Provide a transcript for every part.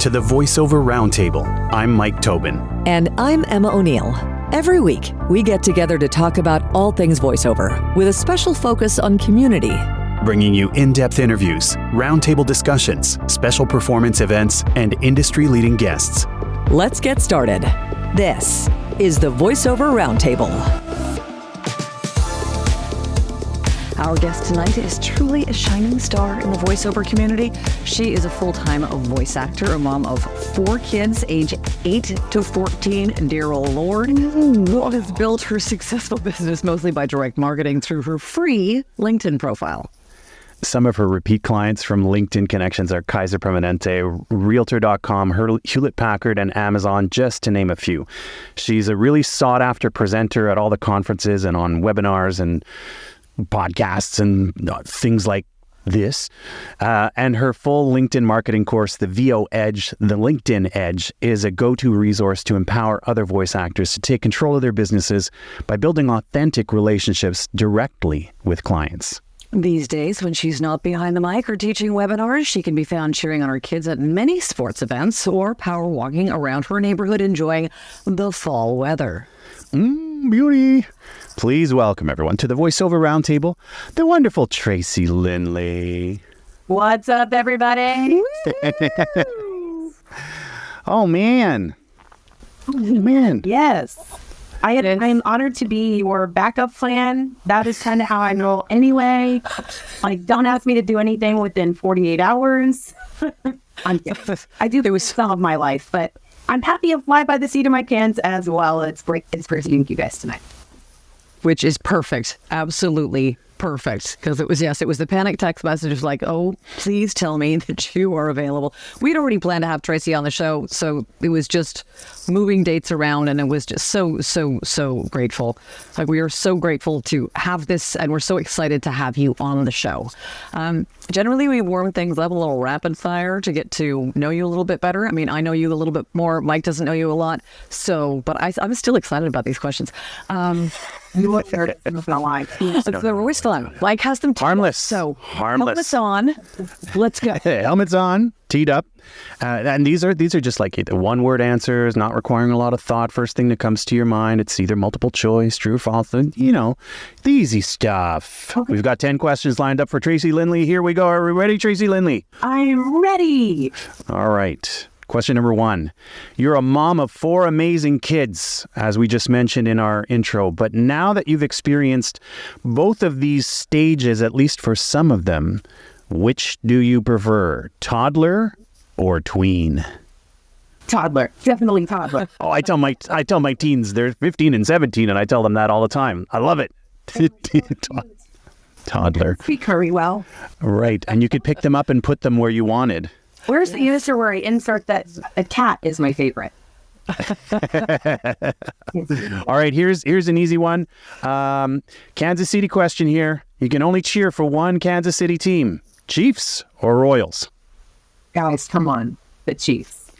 to the Voiceover Round Table. I'm Mike Tobin. And I'm Emma O'Neill. Every week, we get together to talk about all things voiceover, with a special focus on community. Bringing you in-depth interviews, roundtable discussions, special performance events, and industry-leading guests. Let's get started. This is the Voiceover Round Table. Our guest tonight is truly a shining star in the voiceover community. She is a full-time voice actor, a mom of 4 kids, age 8 to 14. Dear old Lord, has built her successful business mostly by direct marketing through her free LinkedIn profile. Some of her repeat clients from LinkedIn connections are Kaiser Permanente, Realtor.com, Hewlett-Packard, and Amazon, just to name a few. She's a really sought-after presenter at all the conferences and on webinars and podcasts and things like this. And her full LinkedIn marketing course, the VO Edge, the LinkedIn Edge, is a go-to resource to empower other voice actors to take control of their businesses by building authentic relationships directly with clients. These days, when she's not behind the mic or teaching webinars, she can be found cheering on her kids at many sports events or power walking around her neighborhood enjoying the fall weather. Beauty. Please welcome everyone to the Voiceover Roundtable, the wonderful Tracy Lindley. What's up, everybody? Oh, man. Yes. I'm honored to be your backup plan. That is kind of how I roll anyway. Like, don't ask me to do anything within 48 hours. I do some of my life, but I'm happy to fly by the seat of my pants as well. It's great seeing you guys tonight. Which is perfect. Absolutely perfect. Because it was the panic text message like, oh, please tell me that you are available. We'd already planned to have Tracy on the show, so it was just moving dates around, and it was just so grateful. Like, we are so grateful to have this, and we're so excited to have you on the show. Generally, we warm things up a little rapid fire to get to know you a little bit better. I mean, I know you a little bit more. Mike doesn't know you a lot, but I'm still excited about these questions. You look fair. I'm not gonna lie. We're still on. Mike has them harmless. So harmless. Helmets on. Let's go. Helmets on. Teed up. And these are just like the one-word answers, not requiring a lot of thought. First thing that comes to your mind, it's either multiple choice, true or false, and, the easy stuff. Okay. We've got 10 questions lined up for Tracy Lindley. Here we go. Are we ready, Tracy Lindley? I'm ready. All right. Question number 1. You're a mom of 4 amazing kids, as we just mentioned in our intro. But now that you've experienced both of these stages, at least for some of them, which do you prefer, toddler or tween? Toddler. Definitely toddler. Oh, I tell my teens they're 15 and 17, and I tell them that all the time. I love it. Toddler. Speak very well. Right. And you could pick them up and put them where you wanted. Where's the answer where I insert that a cat is my favorite? All right, here's an easy one. Kansas City question here. You can only cheer for one Kansas City team. Chiefs or Royals? Guys, come on. The Chiefs.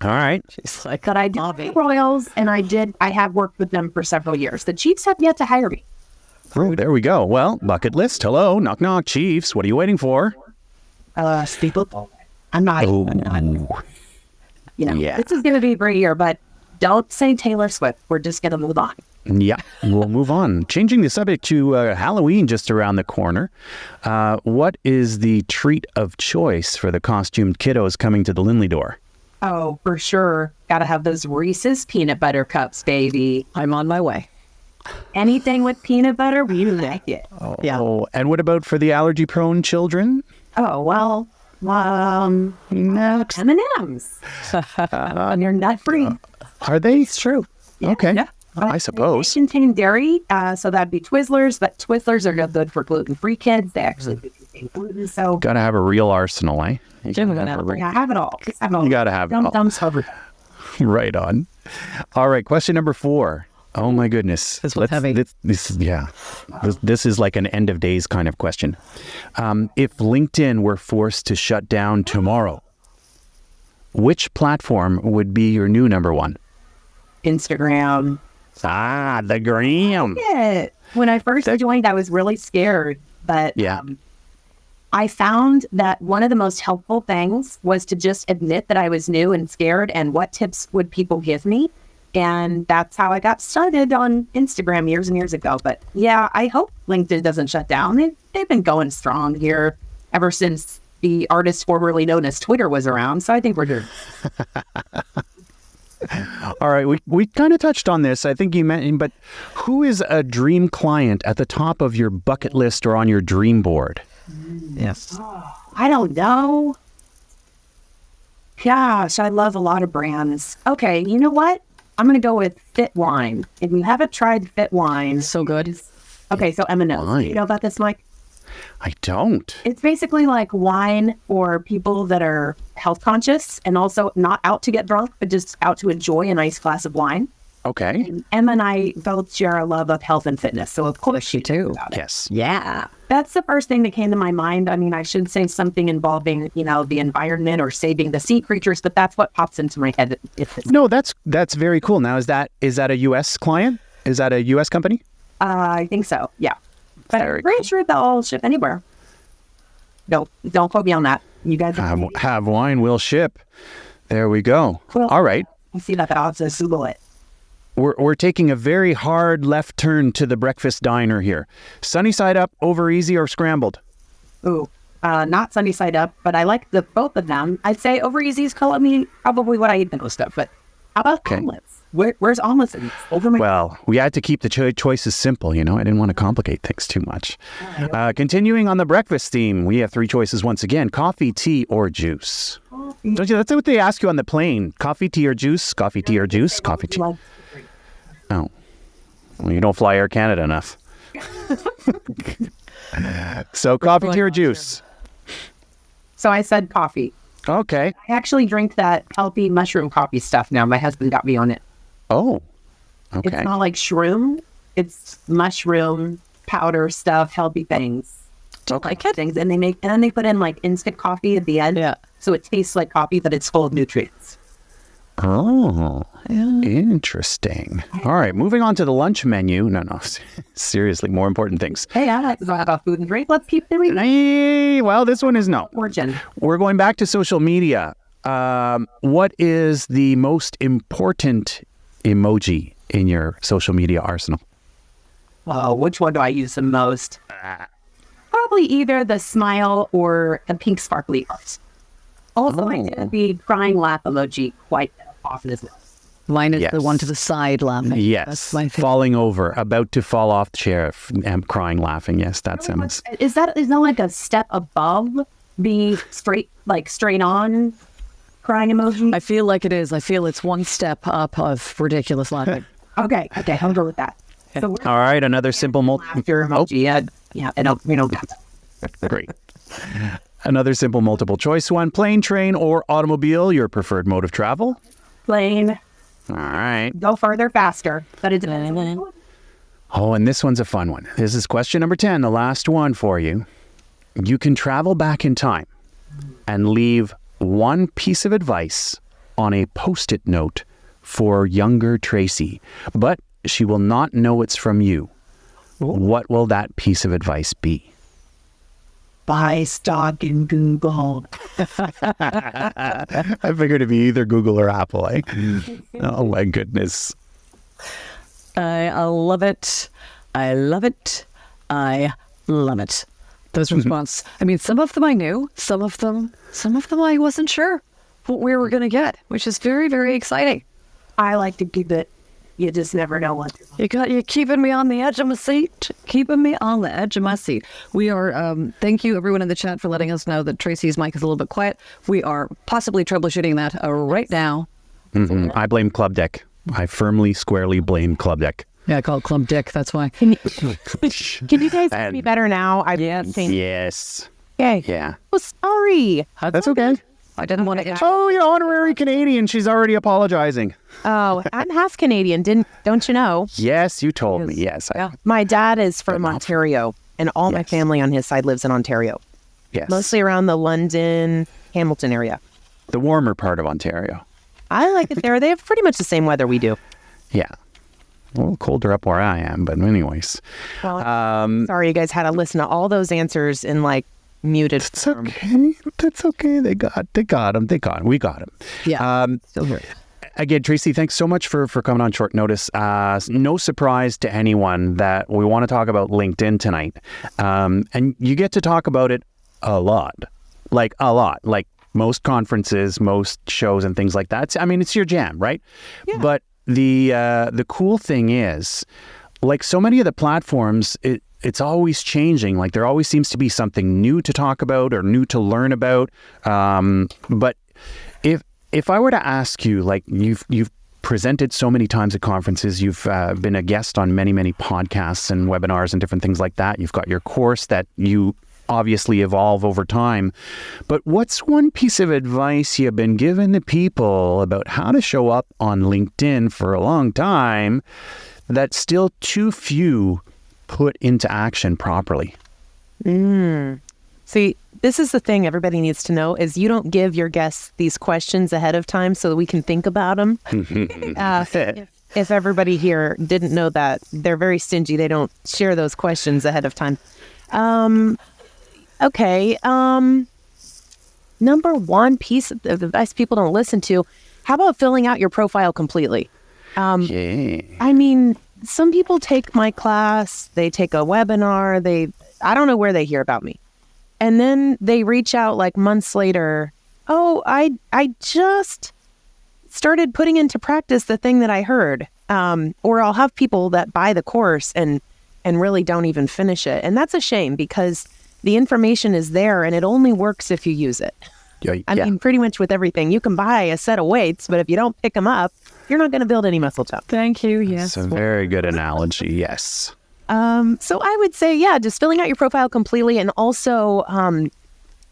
All right. She's like, but I did the Royals, and I have worked with them for several years. The Chiefs have yet to hire me. Oh, there we go. Well, bucket list. Hello, knock knock. Chiefs. What are you waiting for? Steeple. I'm not. Yeah. This is going to be a great year, but don't say Taylor Swift. We're just going to move on. Yeah, we'll move on. Changing the subject to Halloween just around the corner. What is the treat of choice for the costumed kiddos coming to the Lindley door? Oh, for sure. Got to have those Reese's peanut butter cups, baby. I'm on my way. Anything with peanut butter, we like it. Oh, yeah. And what about for the allergy-prone children? Oh, well, M&Ms. You're nut-free. Are they? It's true. Yeah. Okay. Yeah. I suppose. They contain dairy, so that'd be Twizzlers, but Twizzlers are good for gluten-free kids. They actually contain gluten, so... Gotta have a real arsenal, eh? Have it all. You gotta have it all. Dumb covered. Right on. All right, question number 4. Oh my goodness. This was heavy. This is like an end of days kind of question. If LinkedIn were forced to shut down tomorrow, which platform would be your new number 1? Instagram. The gram. Yeah. When I first joined, I was really scared, but I found that one of the most helpful things was to just admit that I was new and scared, and what tips would people give me. And that's how I got started on Instagram years and years ago. But yeah, I hope LinkedIn doesn't shut down. They've been going strong here ever since the artist formerly known as Twitter was around. So I think we're good. All right, we kind of touched on this. I think you mentioned, but who is a dream client at the top of your bucket list or on your dream board? Yes. I don't know. Gosh, I love a lot of brands. Okay, you know what? I'm going to go with Fit Wine. If you haven't tried Fit Wine. So good. Okay, so M&M's. Wine. You know about this, Mike? I don't. It's basically like wine for people that are health conscious and also not out to get drunk, but just out to enjoy a nice glass of wine. Okay. And Emma and I both share a love of health and fitness. So of course You too. Yes. Yeah. that's the first thing that came to my mind. I mean, I should say something involving, the environment or saving the sea creatures, but that's what pops into my head. No, that's very cool. Now, is that a U.S. client? Is that a U.S. company? I think so. Yeah. But Very I'm pretty cool. sure they'll ship anywhere. No, don't quote me on that. You guys Have wine, will ship. There we go. Well- All right. I see that, but I'll just Google it. We're taking a very hard left turn to the breakfast diner here. Sunny side up, over easy, or scrambled? Ooh, not sunny side up, but I like both of them. I'd say over easy is probably what I eat the most of. But how about Okay. omelets? Where's omelets? Over my Well, we had to keep the choices simple, I didn't want to complicate things too much. Continuing on the breakfast theme, we have three choices once again: coffee, tea, or juice. Don't you? That's what they ask you on the plane: coffee, tea, or juice. Coffee, tea, or juice. Coffee, tea. Oh, well, you don't fly Air Canada enough. So coffee, tea, or juice. So I said coffee. Okay. I actually drink that healthy mushroom coffee stuff now. My husband got me on it. Oh, okay. It's not like shroom. It's mushroom powder stuff, healthy things. Okay. Things, and then they put in like instant coffee at the end. Yeah. So it tastes like coffee, but it's full of nutrients. Oh, interesting. All right, moving on to the lunch menu. No, seriously, more important things. Hey, I like to talk about food and drink. Let's keep doing that. Well, this one is no. Origin. We're going back to social media. What is the most important emoji in your social media arsenal? Oh, which one do I use the most? Probably either the smile or the pink sparkly hearts. Also, I did the crying laugh emoji quite often as well. Mine is Yes. the one to the side laughing. Yes, That's my favorite. falling over, about to fall off the chair, crying, laughing. Yes, that's Emma's. Is that like a step above the straight on crying emoji? I feel like it is. I feel it's one step up of ridiculous laughing. Okay, I'll go with that. So we're All right, another simple laughter emoji. Yeah, and we don't got that. Great. Another simple multiple choice one: plane, train, or automobile. Your preferred mode of travel. Plane, All right. go further, faster. But it depends. Oh, and this one's a fun one. This is question number 10, the last one for you. You can travel back in time and leave one piece of advice on a Post-it note for younger Tracy, but she will not know it's from you. What will that piece of advice be? Buy stock in Google. I figured it'd be either Google or Apple, eh? Oh, my goodness. I love it. I love it. I love it. Those responses. I mean, some of them I knew. Some of them I wasn't sure what we were going to get, which is very, very exciting. I like to keep it. You just never know what. You're keeping me on the edge of my seat. Keeping me on the edge of my seat. We are. Thank you, everyone in the chat, for letting us know that Tracy's mic is a little bit quiet. We are possibly troubleshooting that right now. I blame Club Deck. I firmly, squarely blame Club Deck. Yeah, I call it Club Dick. That's why. Can you guys hear me better now? Yes. Okay. Yeah. Oh, sorry. That's okay. I didn't want to. Oh, you're honorary Canadian. She's already apologizing. Oh, I'm half Canadian. Don't you know? Yes, you told me. Yes. My dad is from not- Ontario, and all my Yes. family on his side lives in Ontario, Yes. mostly around the London, Hamilton area. The warmer part of Ontario. I like it there. They have pretty much the same weather we do. Yeah. A little colder up where I am, but anyways. Well, sorry you guys had to listen to all those answers in like muted It's form. okay. That's okay. They got him. We got him. Yeah. Still here. Again, Tracy, thanks so much for coming on short notice. No surprise to anyone that we want to talk about LinkedIn tonight. And you get to talk about it a lot. Like most conferences, most shows and things like that. I mean, it's your jam, right? Yeah. But the cool thing is, like so many of the platforms, it's always changing. Like there always seems to be something new to talk about or new to learn about. But if I were to ask you, like you've presented so many times at conferences, you've been a guest on many podcasts and webinars and different things like that. You've got your course that you obviously evolve over time. But what's one piece of advice you've been given to people about how to show up on LinkedIn for a long time that still too few put into action properly? See, this is the thing everybody needs to know is you don't give your guests these questions ahead of time so that we can think about them. If everybody here didn't know that, they're very stingy. They don't share those questions ahead of time. Okay. Number one piece of advice people don't listen to, how about filling out your profile completely? Yeah. I mean, some people take my class, they take a webinar, I don't know where they hear about me. And then they reach out like months later, oh, I just started putting into practice the thing that I heard. Or I'll have people that buy the course and really don't even finish it. And that's a shame because the information is there and it only works if you use it. I mean, pretty much with everything. You can buy a set of weights, but if you don't pick them up, you're not going to build any muscle tone. Thank you. Yes. That's a very good analogy. Yes. So I would say, yeah, just filling out your profile completely and also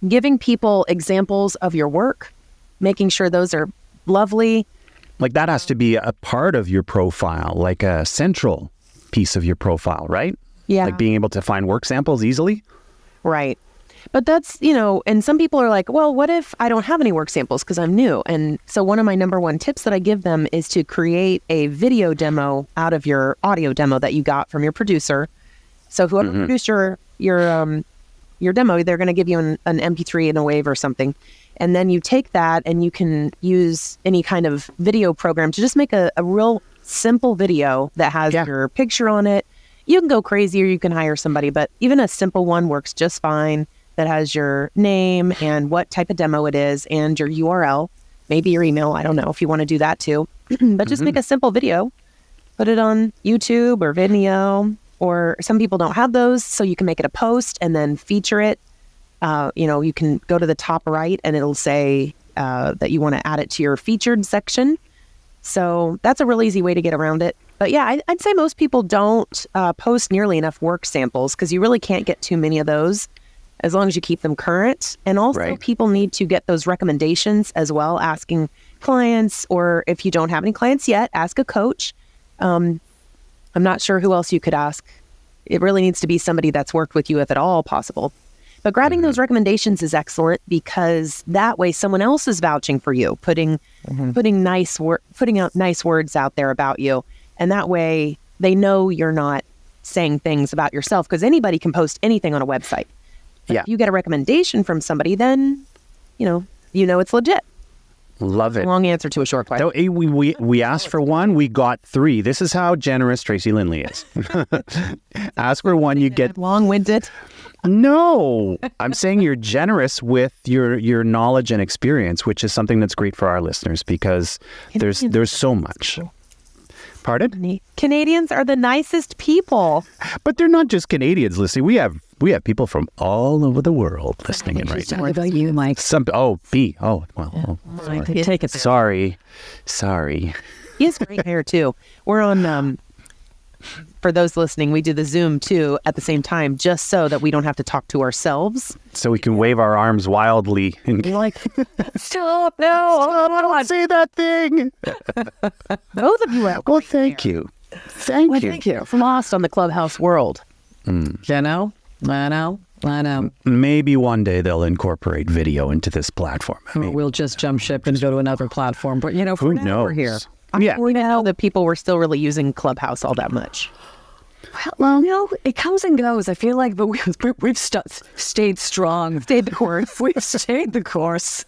giving people examples of your work, making sure those are lovely. Like that has to be a part of your profile, like a central piece of your profile, right? Yeah. Like being able to find work samples easily. Right. But that's, and some people are like, well, what if I don't have any work samples because I'm new? And so one of my number one tips that I give them is to create a video demo out of your audio demo that you got from your producer. So whoever produced your demo, they're going to give you an MP3 and a wave or something. And then you take that and you can use any kind of video program to just make a real simple video that has your picture on it. You can go crazy or you can hire somebody, but even a simple one works just fine. That has your name and what type of demo it is and your URL, maybe your email. I don't know if you want to do that too, but just make a simple video, put it on YouTube or Vimeo, or some people don't have those. So you can make it a post and then feature it. You can go to the top right and it'll say that you want to add it to your featured section. So that's a real easy way to get around it. But yeah, I'd say most people don't post nearly enough work samples because you really can't get too many of those as long as you keep them current. And also people need to get those recommendations as well, asking clients, or if you don't have any clients yet, ask a coach. I'm not sure who else you could ask. It really needs to be somebody that's worked with you if at all possible. But grabbing those recommendations is excellent because that way someone else is vouching for you, putting out nice words out there about you. And that way they know you're not saying things about yourself because anybody can post anything on a website. But if you get a recommendation from somebody, then, you know it's legit. Love it. Long answer to a short question. So, we asked for one, we got three. This is how generous Tracy Lindley is. Ask for one, you get... Long-winded. No, I'm saying you're generous with your knowledge and experience, which is something that's great for our listeners because there's so much. Pardon? Canadians are the nicest people. But they're not just Canadians listening. We have people from all over the world listening in right now. What about you, Mike? Take it. Sorry. He has great hair too. We're on, for those listening, we do the Zoom too at the same time, just so that we don't have to talk to ourselves. So we can wave our arms wildly. And You're like, stop, no, don't say that thing. Both of you are. Well, thank you. Thank you. Lost on the Clubhouse world. I know. Maybe one day they'll incorporate video into this platform. We'll just jump ship and go to another platform. But, for who now, knows? we're here. Yeah. We know that people were still really using Clubhouse all that much. Well, it comes and goes. I feel like, but we've stayed strong. Stayed the course. We've stayed the course.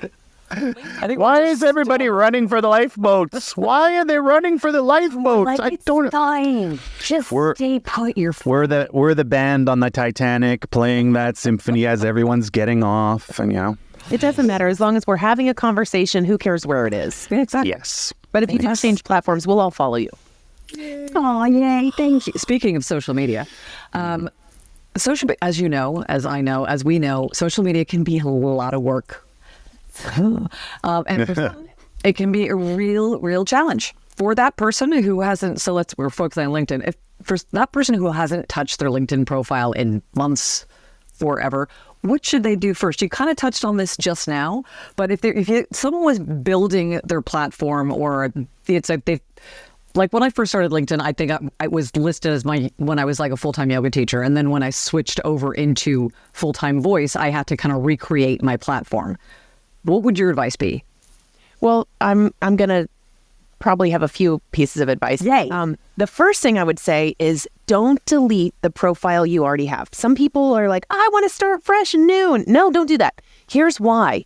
I think Why is everybody running for the lifeboats? Why are they running for the lifeboats? I don't. Fine. Just stay put. We're the band on the Titanic playing that symphony as everyone's getting off, and It doesn't matter as long as we're having a conversation. Who cares where it is? Exactly. Yes. But if you do change platforms, we'll all follow you. Oh, yay! Thank you. Speaking of social media, as you know, as I know, as we know, social media can be a lot of work. And for some, it can be a real challenge for that person who hasn't. So we're focusing on LinkedIn. If for that person who hasn't touched their LinkedIn profile in months, forever, what should they do first? You kind of touched on this just now, but if someone was building their platform, or it's like when I first started LinkedIn, I think I was listed as when I was like a full-time yoga teacher, and then when I switched over into full-time voice, I had to kind of recreate my platform. What would your advice be? Well, I'm going to probably have a few pieces of advice. Yay. The first thing I would say is don't delete the profile you already have. Some people are like, I want to start fresh and new. No, don't do that. Here's why.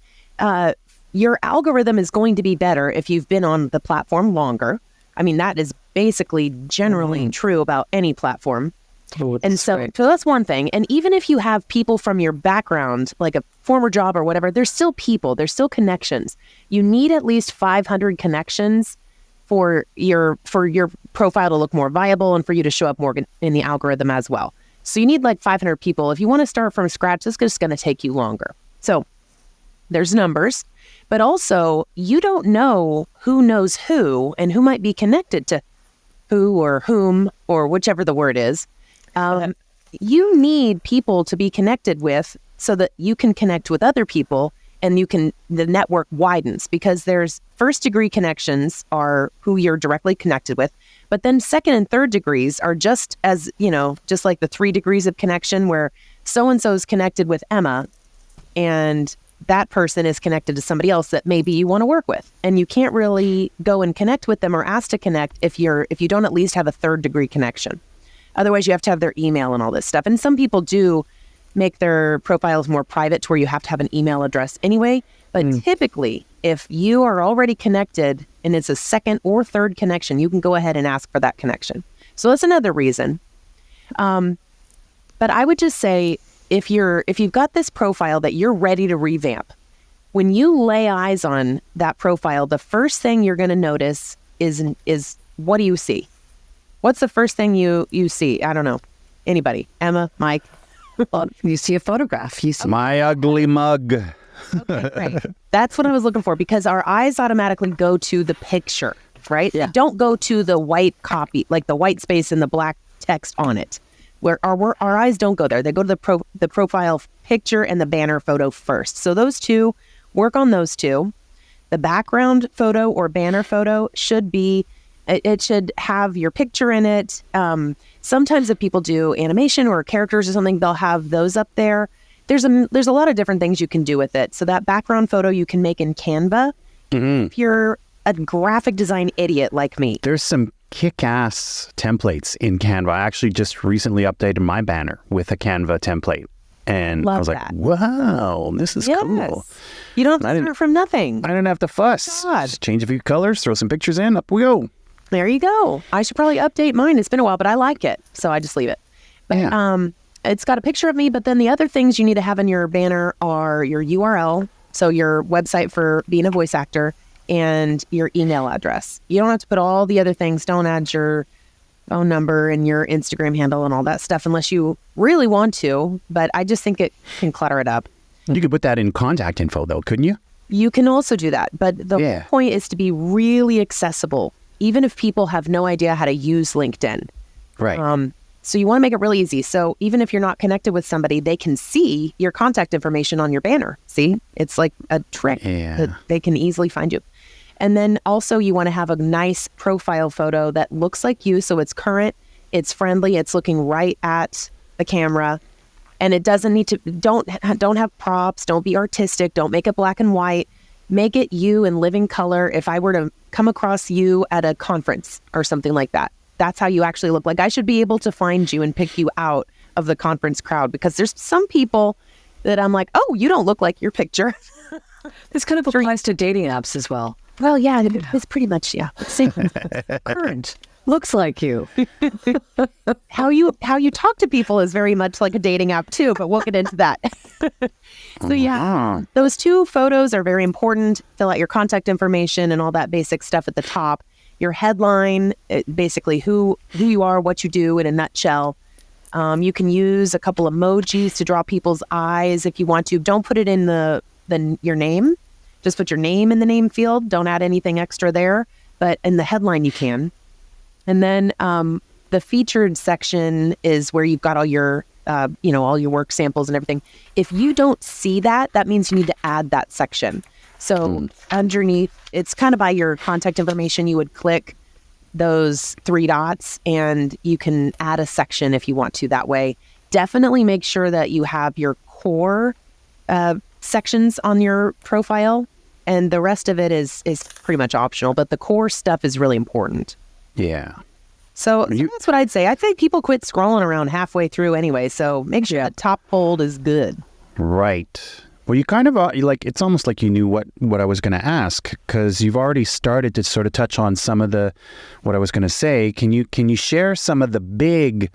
Your algorithm is going to be better if you've been on the platform longer. I mean, that is basically generally true about any platform. And so that's one thing. And even if you have people from your background, like a former job or whatever, there's still people, there's still connections. You need at least 500 connections for your profile to look more viable and for you to show up more in the algorithm as well. So you need like 500 people. If you want to start from scratch, it's just going to take you longer. So there's numbers, but also you don't know who knows who and who might be connected to who or whom or whichever the word is. You need people to be connected with so that you can connect with other people and the network widens, because there's first degree connections are who you're directly connected with. But then second and third degrees are just as, just like the 3 degrees of connection where so-and-so is connected with Emma and that person is connected to somebody else that maybe you want to work with. And you can't really go and connect with them or ask to connect if you don't at least have a 3rd degree connection. Otherwise, you have to have their email and all this stuff. And some people do make their profiles more private to where you have to have an email address anyway. But typically, if you are already connected and it's a 2nd or 3rd connection, you can go ahead and ask for that connection. So that's another reason. But I would just say, if you've got this profile that you're ready to revamp, when you lay eyes on that profile, the first thing you're going to notice is what do you see? What's the first thing you see? I don't know. Anybody? Emma? Mike? Well, you see a photograph. You see My ugly mug. Okay, great. That's what I was looking for, because our eyes automatically go to the picture, right? Yeah. They don't go to the white copy, like the white space and the black text on it. Where our eyes don't go there. They go to the profile picture and the banner photo first. So those two, work on those two. The background photo or banner photo should have your picture in it. Sometimes if people do animation or characters or something, they'll have those up there. There's a lot of different things you can do with it. So that background photo you can make in Canva. If you're a graphic design idiot like me. There's some kick-ass templates in Canva. I actually just recently updated my banner with a Canva template. And Love I was like, that. wow, this is cool. You don't have to start from nothing. I didn't have to fuss. God. Just change a few colors, throw some pictures in, up we go. There you go. I should probably update mine. It's been a while, but I like it. So I just leave it. But it's got a picture of me, but then the other things you need to have in your banner are your URL, so your website for being a voice actor, and your email address. You don't have to put all the other things. Don't add your phone number and your Instagram handle and all that stuff unless you really want to, but I just think it can clutter it up. You could put that in contact info though, couldn't you? You can also do that, but the whole point is to be really accessible, even if people have no idea how to use LinkedIn. Right. So you want to make it really easy. So even if you're not connected with somebody, they can see your contact information on your banner. See, it's like a trick that they can easily find you. And then also you want to have a nice profile photo that looks like you. So it's current, it's friendly, it's looking right at the camera. And it doesn't need to, don't have props, don't be artistic, don't make it black and white. Make it you in living color. If I were to come across you at a conference or something like that, that's how you actually look. Like I should be able to find you and pick you out of the conference crowd, because there's some people that I'm like, oh, you don't look like your picture. This kind of applies to dating apps as well. Well, yeah, it's pretty much, yeah. Same. Current. Looks like you. How you talk to people is very much like a dating app too, but we'll get into that. So yeah, those 2 photos are very important. Fill out your contact information and all that basic stuff at the top. Your headline, basically who you are, what you do in a nutshell. You can use a couple emojis to draw people's eyes if you want to. Don't put it in your name. Just put your name in the name field. Don't add anything extra there. But in the headline, you can. And then the featured section is where you've got all your, all your work samples and everything. If you don't see that, that means you need to add that section. So underneath, it's kind of by your contact information. You would click those 3 dots and you can add a section if you want to that way. Definitely make sure that you have your core sections on your profile, and the rest of it is pretty much optional, but the core stuff is really important. Yeah. So that's what I'd say. I think people quit scrolling around halfway through anyway, so make sure that top fold is good. Right. Well, you kind of it's almost like you knew what I was going to ask, because you've already started to sort of touch on some of what I was going to say. Can you share some of the big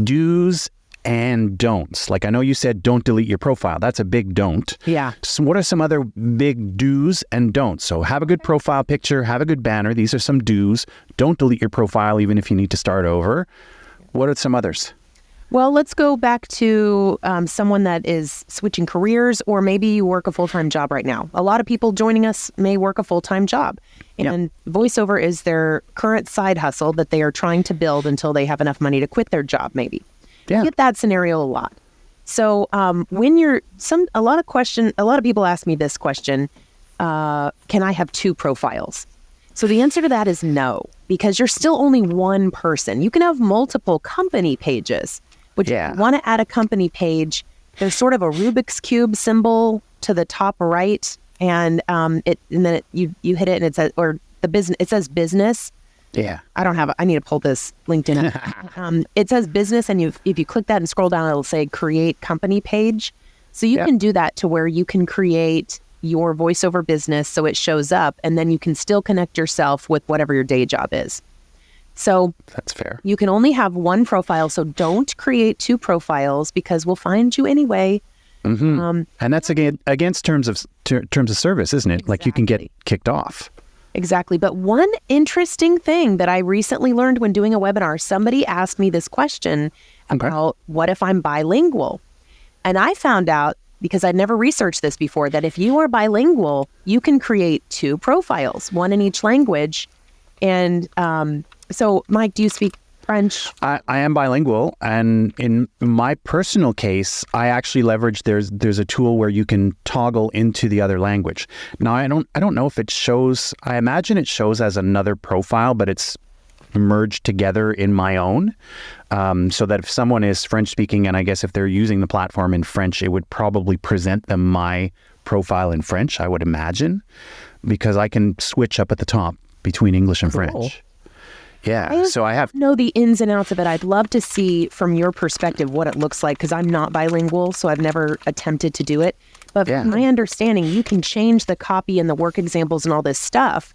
do's and don'ts? Like I know you said don't delete your profile. That's a big don't. Yeah. So what are some other big do's and don'ts? So have a good profile picture, have a good banner. These are some do's. Don't delete your profile even if you need to start over. What are some others? Well, let's go back to someone that is switching careers, or maybe you work a full-time job right now. A lot of people joining us may work a full-time job, and voiceover is their current side hustle that they are trying to build until they have enough money to quit their job, maybe. Yeah. I get that scenario a lot. So when a lot of people ask me this question, can I have 2 profiles? So the answer to that is no, because you're still only one person. You can have multiple company pages. Would you want to add a company page? There's sort of a Rubik's Cube symbol to the top right, and then you hit it and it says, or the business, it says business. Yeah. I need to pull this LinkedIn up. It says business, and if you click that and scroll down, it'll say create company page. So you can do that to where you can create your voiceover business so it shows up, and then you can still connect yourself with whatever your day job is. So that's fair. You can only have 1 profile, so don't create 2 profiles because we'll find you anyway. Mm-hmm. And that's against terms of service, isn't it? Exactly. Like you can get kicked off. Exactly. But one interesting thing that I recently learned when doing a webinar, somebody asked me this question about what if I'm bilingual? And I found out, because I'd never researched this before, that if you are bilingual, you can create 2 profiles, 1 in each language. And so, Mike, do you speak French? I am bilingual, and in my personal case, I actually leverage there's a tool where you can toggle into the other language. Now, I don't know if it shows. I imagine it shows as another profile, but it's merged together in my own, so that if someone is French speaking, and I guess if they're using the platform in French, it would probably present them my profile in French, I would imagine, because I can switch up at the top between English and French. Yeah, so I know the ins and outs of it. I'd love to see from your perspective what it looks like, because I'm not bilingual, so I've never attempted to do it. But from my understanding, you can change the copy and the work examples and all this stuff.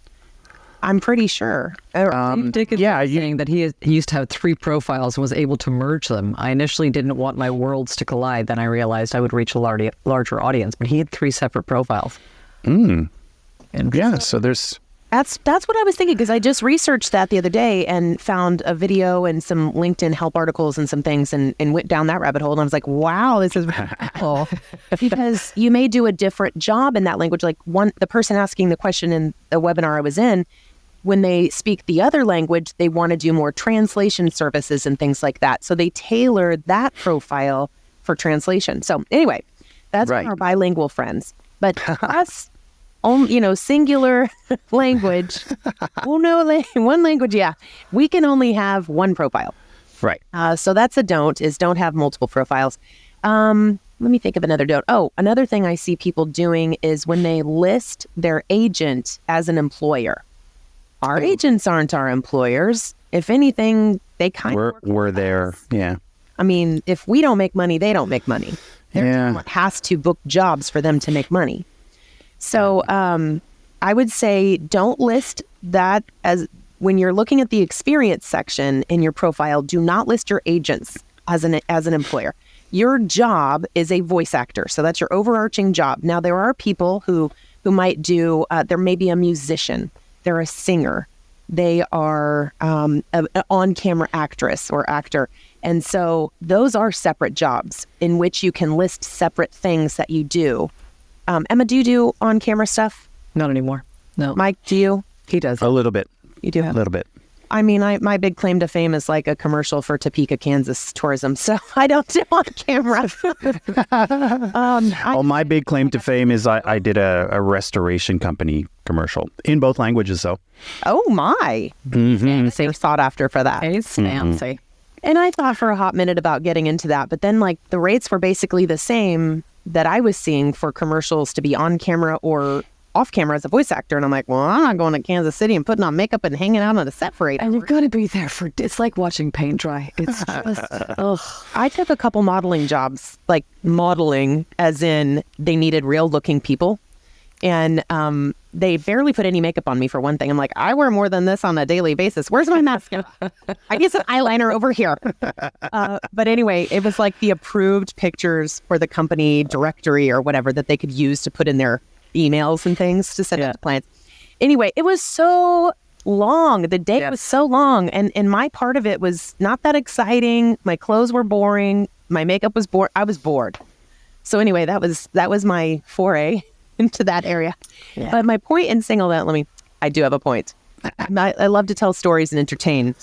I'm pretty sure. Saying that he used to have 3 profiles and was able to merge them. I initially didn't want my worlds to collide. Then I realized I would reach a larger audience. But he had 3 separate profiles. So there's... That's what I was thinking, because I just researched that the other day and found a video and some LinkedIn help articles and some things and went down that rabbit hole. And I was like, wow, this is really cool. Because you may do a different job in that language. Like the person asking the question in the webinar I was in, when they speak the other language, they want to do more translation services and things like that. So they tailored that profile for translation. So anyway, that's our bilingual friends. But us... singular language. One language, we can only have 1 profile. Right. So that's a don't have multiple profiles. Let me think of another don't. Oh, another thing I see people doing is when they list their agent as an employer. Our agents aren't our employers. If anything, they kind of We're there. Yeah. I mean, if we don't make money, they don't make money. Their talent has to book jobs for them to make money. So I would say don't list that as when you're looking at the experience section in your profile, do not list your agents as an employer. Your job is a voice actor. So that's your overarching job. Now, there are people who might do, there may be a musician, they're a singer, they are an on-camera actress or actor. And so those are separate jobs in which you can list separate things that you do. Emma, do you do on-camera stuff? Not anymore. No. Mike, do you? He does. A little bit. You do have A little bit. I mean, my big claim to fame is like a commercial for Topeka, Kansas tourism. So I don't do on camera. My big claim to fame is I did a restoration company commercial in both languages, though. Oh, my. They're sought after for that. It's fancy. And I thought for a hot minute about getting into that. But then, like, the rates were basically the same that I was seeing for commercials to be on camera or off camera as a voice actor. And I'm like, well, I'm not going to Kansas City and putting on makeup and hanging out on a set for 8 hours. And you're going to be there for, it's like watching paint dry. It's just, ugh. I took a couple modeling jobs, like modeling as in they needed real looking people. And they barely put any makeup on me for one thing. I'm like, I wear more than this on a daily basis. Where's my mascara? I need some eyeliner over here. But anyway, it was like the approved pictures for the company directory or whatever that they could use to put in their emails and things to send out to clients. Anyway, it was so long. The day was so long. And my part of it was not that exciting. My clothes were boring. My makeup was bored. I was bored. So anyway, that was my foray into that area. Yeah. But my point in saying all that, I do have a point. I love to tell stories and entertain.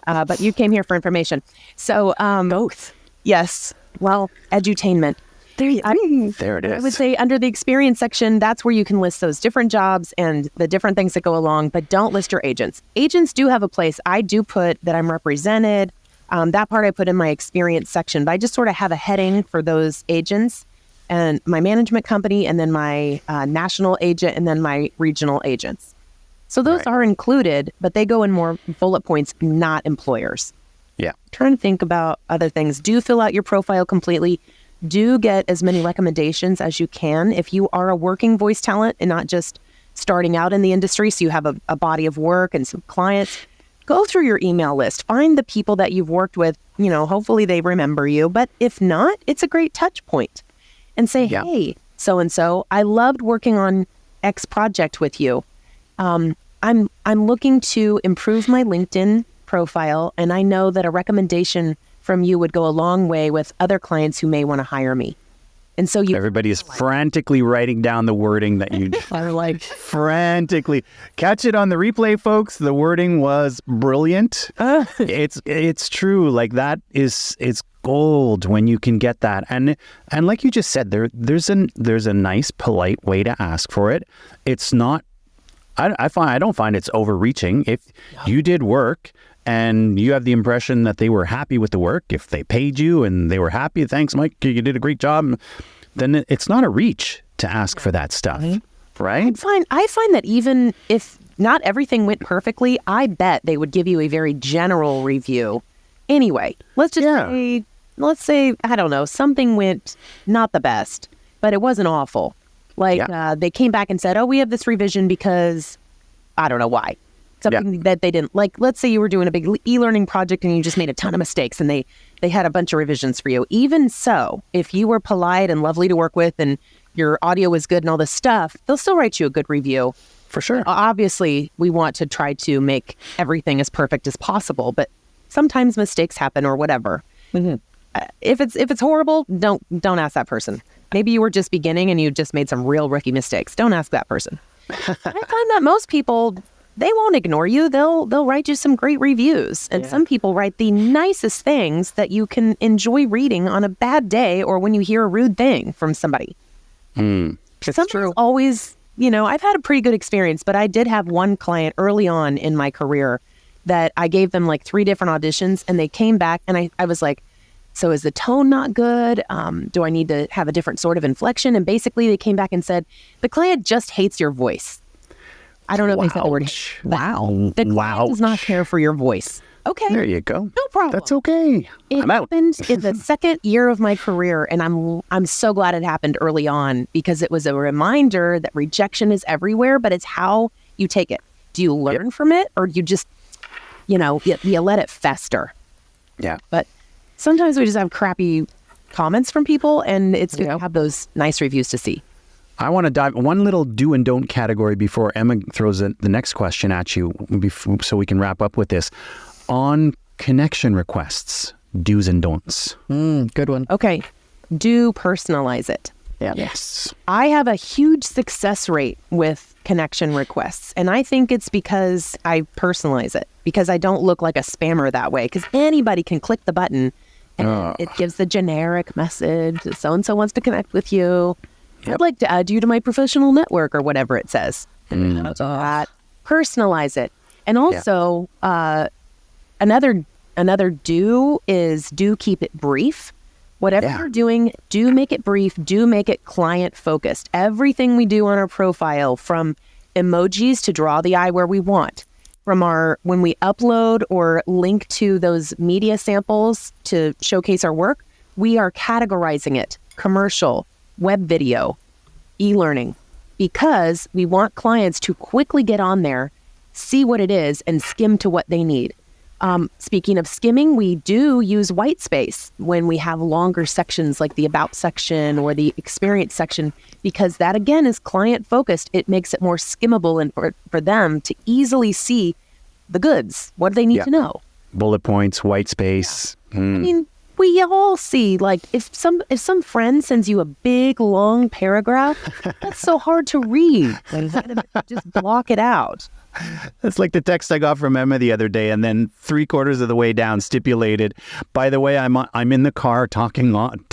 But you came here for information. So both. Yes. Well, edutainment. There it is. I would say under the experience section, that's where you can list those different jobs and the different things that go along, but don't list your agents. Agents do have a place. I do put that I'm represented. That part I put in my experience section, but I just sort of have a heading for those agents and my management company and then my national agent and then my regional agents. So those are included, but they go in more bullet points, not employers. Yeah. Trying to think about other things. Do fill out your profile completely. Do get as many recommendations as you can. If you are a working voice talent and not just starting out in the industry, so you have a body of work and some clients, go through your email list. Find the people that you've worked with. You know, hopefully they remember you. But if not, it's a great touch point. And say, hey, so-and-so, I loved working on X project with you. I'm looking to improve my LinkedIn profile, and I know that a recommendation from you would go a long way with other clients who may want to hire me. And so everybody is frantically writing down the wording that you are like frantically catch it on the replay, folks. The wording was brilliant. It's true. Like that it's gold when you can get that. And like you just said, there's a nice, polite way to ask for it. It's not. I don't find it's overreaching. If you did work and you have the impression that they were happy with the work, if they paid you and they were happy, thanks, Mike, you did a great job, then it's not a reach to ask for that stuff, right? I find that even if not everything went perfectly, I bet they would give you a very general review. Anyway, let's say, I don't know, something went not the best, but it wasn't awful. Like they came back and said, oh, we have this revision because I don't know why. Something that they didn't like. Let's say you were doing a big e-learning project and you just made a ton of mistakes and they had a bunch of revisions for you. Even so, if you were polite and lovely to work with and your audio was good and all this stuff, they'll still write you a good review. For sure. Obviously, we want to try to make everything as perfect as possible, but sometimes mistakes happen or whatever. Mm-hmm. If it's horrible, don't ask that person. Maybe you were just beginning and you just made some real rookie mistakes. Don't ask that person. I find that most people, they won't ignore you. They'll write you some great reviews. And some people write the nicest things that you can enjoy reading on a bad day or when you hear a rude thing from somebody. It's true. Always, I've had a pretty good experience, but I did have one client early on in my career that I gave them like 3 different auditions and they came back and I was like, so is the tone not good? Do I need to have a different sort of inflection? And basically they came back and said, the client just hates your voice. I don't know if they said the word. Wow. The client does not care for your voice. Okay. There you go. No problem. That's okay. It I'm out. happened in the second year of my career, and I'm so glad it happened early on because it was a reminder that rejection is everywhere, but it's how you take it. Do you learn from it, or do you just, you let it fester? Yeah. But sometimes we just have crappy comments from people, and it's good to have those nice reviews to see. I want to dive one little do and don't category before Emma throws the next question at you, so we can wrap up with this. On connection requests, do's and don'ts. Good one. Okay. Do personalize it. Yeah. Yes. I have a huge success rate with connection requests, and I think it's because I personalize it, because I don't look like a spammer that way, because anybody can click the button and it gives the generic message, so-and-so wants to connect with you. Yep. I'd like to add you to my professional network, or whatever it says. Personalize it. And also, another do is do keep it brief. Whatever you're doing, do make it brief, do make it client focused. Everything we do on our profile, from emojis to draw the eye where we want, from when we upload or link to those media samples to showcase our work, we are categorizing it: commercial, web video, e-learning, because we want clients to quickly get on there, see what it is, and skim to what they need. Speaking of skimming, we do use white space when we have longer sections like the About section or the Experience section, because that, again, is client focused. It makes it more skimmable and for them to easily see the goods. What do they need to know? Bullet points, white space. I mean, we all see, like, if some friend sends you a big, long paragraph, that's so hard to read. Just block it out. That's like the text I got from Emma the other day, and then 3/4 of the way down stipulated, by the way, I'm in the car talking on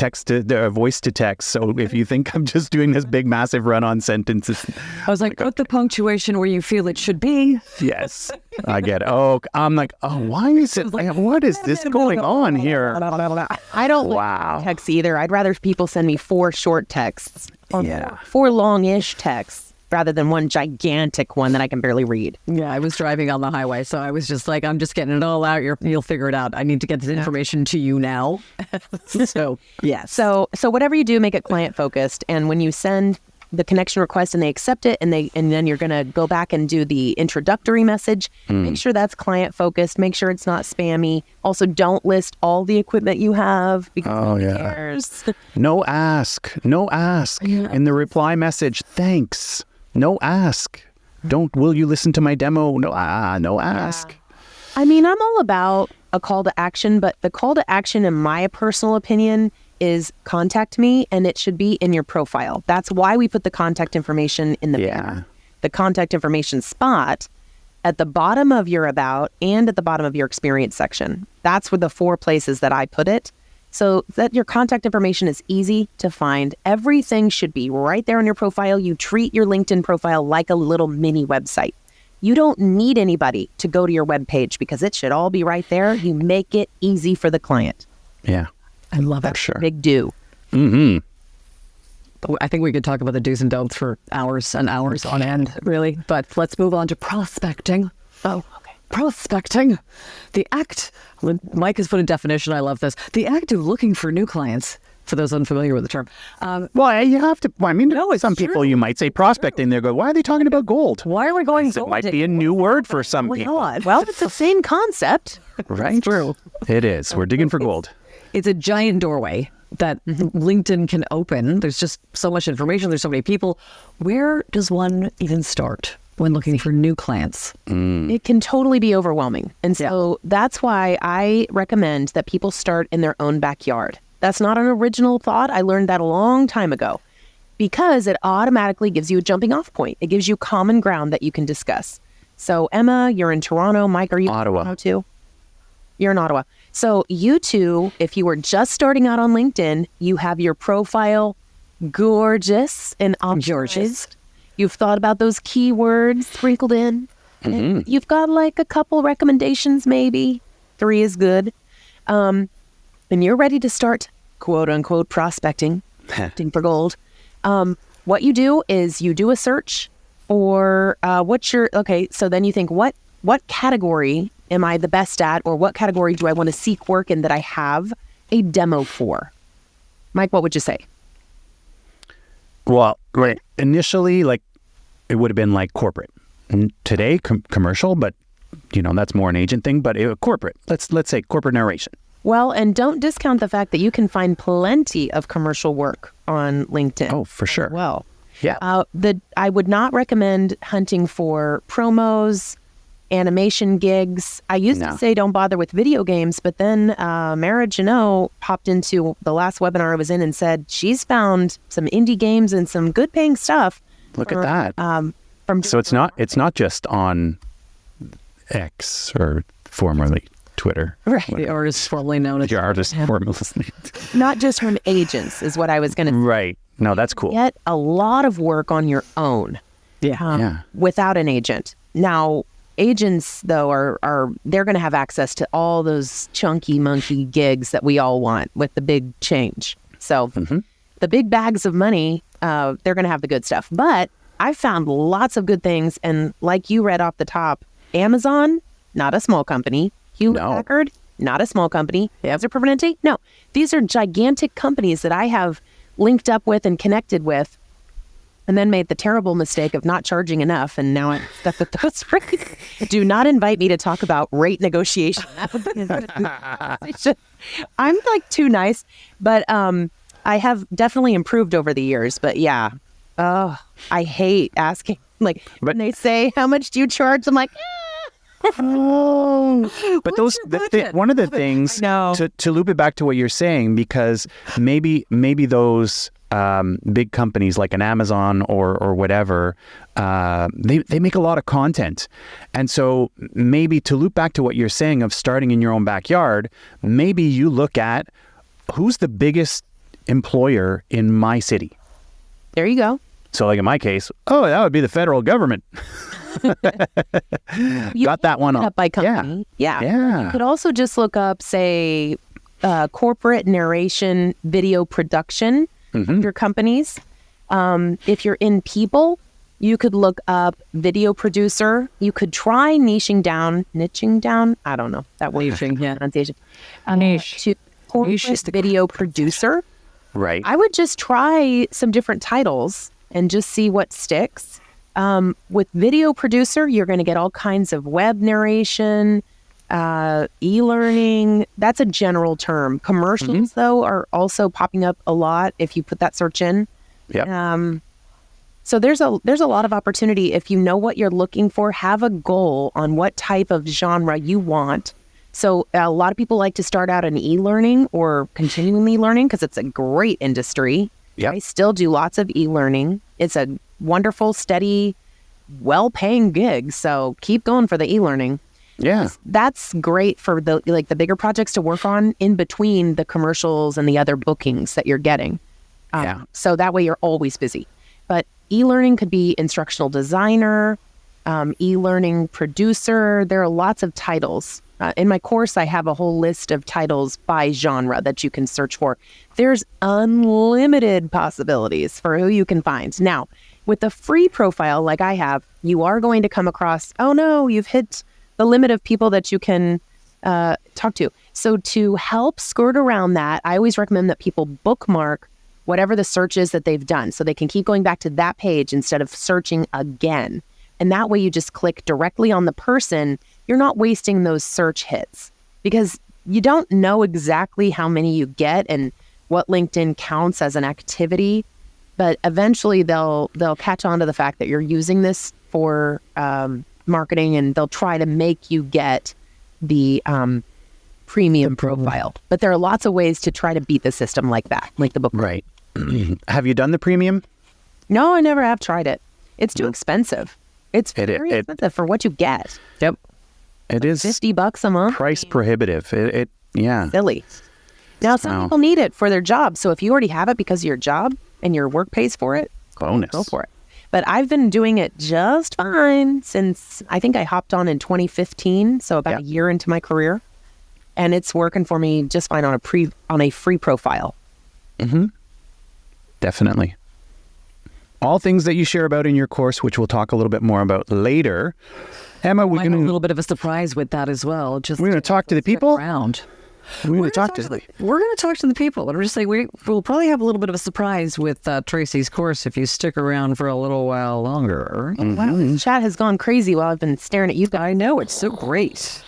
voice to text. So if you think I'm just doing this big, massive run-on sentences, I was like, put the punctuation where you feel it should be. yes, I get it. Oh, I'm like, why is it? What is this going on here? I don't like texts either. I'd rather people send me 4 short texts or 4 long-ish texts, rather than one gigantic one that I can barely read. Yeah, I was driving on the highway, so I was just like, I'm just getting it all out. You'll figure it out. I need to get this information to you now. So, yes. So whatever you do, make it client focused. And when you send the connection request and they accept it, and then you're going to go back and do the introductory message, make sure that's client focused. Make sure it's not spammy. Also, don't list all the equipment you have, because who cares? No ask. In the reply message, thanks. No ask. Will you listen to my demo? No ask. I mean, I'm all about a call to action, but the call to action, in my personal opinion, is contact me, and it should be in your profile. That's why we put the contact information in the banner. The contact information spot at the bottom of your About and at the bottom of your Experience section. That's where the 4 places that I put it, so that your contact information is easy to find. Everything should be right there on your profile. You treat your LinkedIn profile like a little mini website. You don't need anybody to go to your web page, because it should all be right there. You make it easy for the client. Yeah. I love it. Sure. Big do. Mm-hmm. I think we could talk about the do's and don'ts for hours and hours on end, really. But let's move on to prospecting. Oh, okay. Prospecting. The act, Mike has put a definition, I love this. The act of looking for new clients, for those unfamiliar with the term. Well, you have to, some people, you might say prospecting, they go, why are they talking about gold? Why are we going gold? It might be a new word for some people. Well, it's the same concept. Right? True. It is. We're digging for gold. It's a giant doorway that LinkedIn can open. There's just so much information. There's so many people. Where does one even start when looking for new clients? It can totally be overwhelming. And so that's why I recommend that people start in their own backyard. That's not an original thought. I learned that a long time ago, because it automatically gives you a jumping off point. It gives you common ground that you can discuss. So Emma, you're in Toronto. Mike, are you Ottawa. in Toronto too? You're in Ottawa. So you two, if you were just starting out on LinkedIn, you have your profile gorgeous and optimized. You've thought about those keywords sprinkled in. And you've got like a couple recommendations, maybe 3 is good. And you're ready to start, quote unquote, prospecting, hunting for gold. What you do is you do a search Or so then you think, what category am I the best at, or what category do I want to seek work in that I have a demo for? Mike, what would you say? Well, right. Initially, like, it would have been like corporate. And today, commercial, but that's more an agent thing. But corporate. Let's say corporate narration. Well, and don't discount the fact that you can find plenty of commercial work on LinkedIn. Oh, for sure. Well, yeah. I would not recommend hunting for promos, animation gigs. I used to say don't bother with video games, but then Mara Janot popped into the last webinar I was in and said she's found some indie games and some good paying stuff. Look at that. So it's not just on X or formerly Twitter. Right. The artist formerly known as. Your artist formerly. Not just from agents is what I was going to say. Right. No, that's cool. Get a lot of work on your own. Yeah. Without an agent. Now, agents, though, they're going to have access to all those chunky monkey gigs that we all want with the big change. So the big bags of money, they're going to have the good stuff. But I found lots of good things. And like you read off the top, Amazon, not a small company. Hewlett Packard, not a small company. Kaiser Permanente, no. These are gigantic companies that I have linked up with and connected with, and then made the terrible mistake of not charging enough, and now I'm stuck with those rates. Do not invite me to talk about rate negotiation. I'm like too nice, but I have definitely improved over the years. But yeah, I hate asking. Like when they say, "How much do you charge?" I'm like, but one of the things to loop it back to what you're saying, because maybe those big companies like an Amazon or whatever, they make a lot of content. And so maybe to loop back to what you're saying of starting in your own backyard, maybe you look at who's the biggest employer in my city. There you go. So like in my case, that would be the federal government. Got that one up by company. Yeah. You could also just look up, say, corporate narration video production of your companies. If you're in people, you could look up video producer. You could try niching down. I don't know that word. Pronunciation. Niche. To corporate video producer. Right. I would just try some different titles and just see what sticks. With video producer, you're going to get all kinds of web narration, e-learning. That's a general term. Commercials, though, are also popping up a lot if you put that search in. Yeah. So there's a lot of opportunity. If you know what you're looking for, have a goal on what type of genre you want. So a lot of people like to start out in e-learning or continually learning because it's a great industry. Yep. I still do lots of e-learning. It's a wonderful, steady, well-paying gig. So keep going for the e-learning. Yeah. That's great for the bigger projects to work on in between the commercials and the other bookings that you're getting. So that way you're always busy. But e-learning could be instructional designer, e-learning producer. There are lots of titles. In my course, I have a whole list of titles by genre that you can search for. There's unlimited possibilities for who you can find. Now, with a free profile like I have, you are going to come across, you've hit the limit of people that you can talk to. So to help skirt around that, I always recommend that people bookmark whatever the search is that they've done so they can keep going back to that page instead of searching again. And that way you just click directly on the person. You're not wasting those search hits because you don't know exactly how many you get and what LinkedIn counts as an activity. But eventually they'll catch on to the fact that you're using this for marketing, and they'll try to make you get the premium profile. But there are lots of ways to try to beat the system like that, like the book. Right. Have you done the premium? No, I never have tried it. It's too expensive. It's very expensive for what you get. Yep. It is $50 a month. Price prohibitive. Yeah. Silly. Now, some people need it for their job. So if you already have it because of your job and your work pays for it, bonus. Go for it. But I've been doing it just fine since I think I hopped on in 2015. So about a year into my career. And it's working for me just fine on a free profile. Mm-hmm. Definitely. all things that you share about in your course, which we'll talk a little bit more about later. Emma, I have a little bit of a surprise with that as well. Just we're going to talk to the people. Around. We're going to talk to We're going to talk to the people. And we're just saying we'll probably have a little bit of a surprise with Tracy's course if you stick around for a little while longer. Wow, this chat has gone crazy while I've been staring at you guys. I know, it's so great.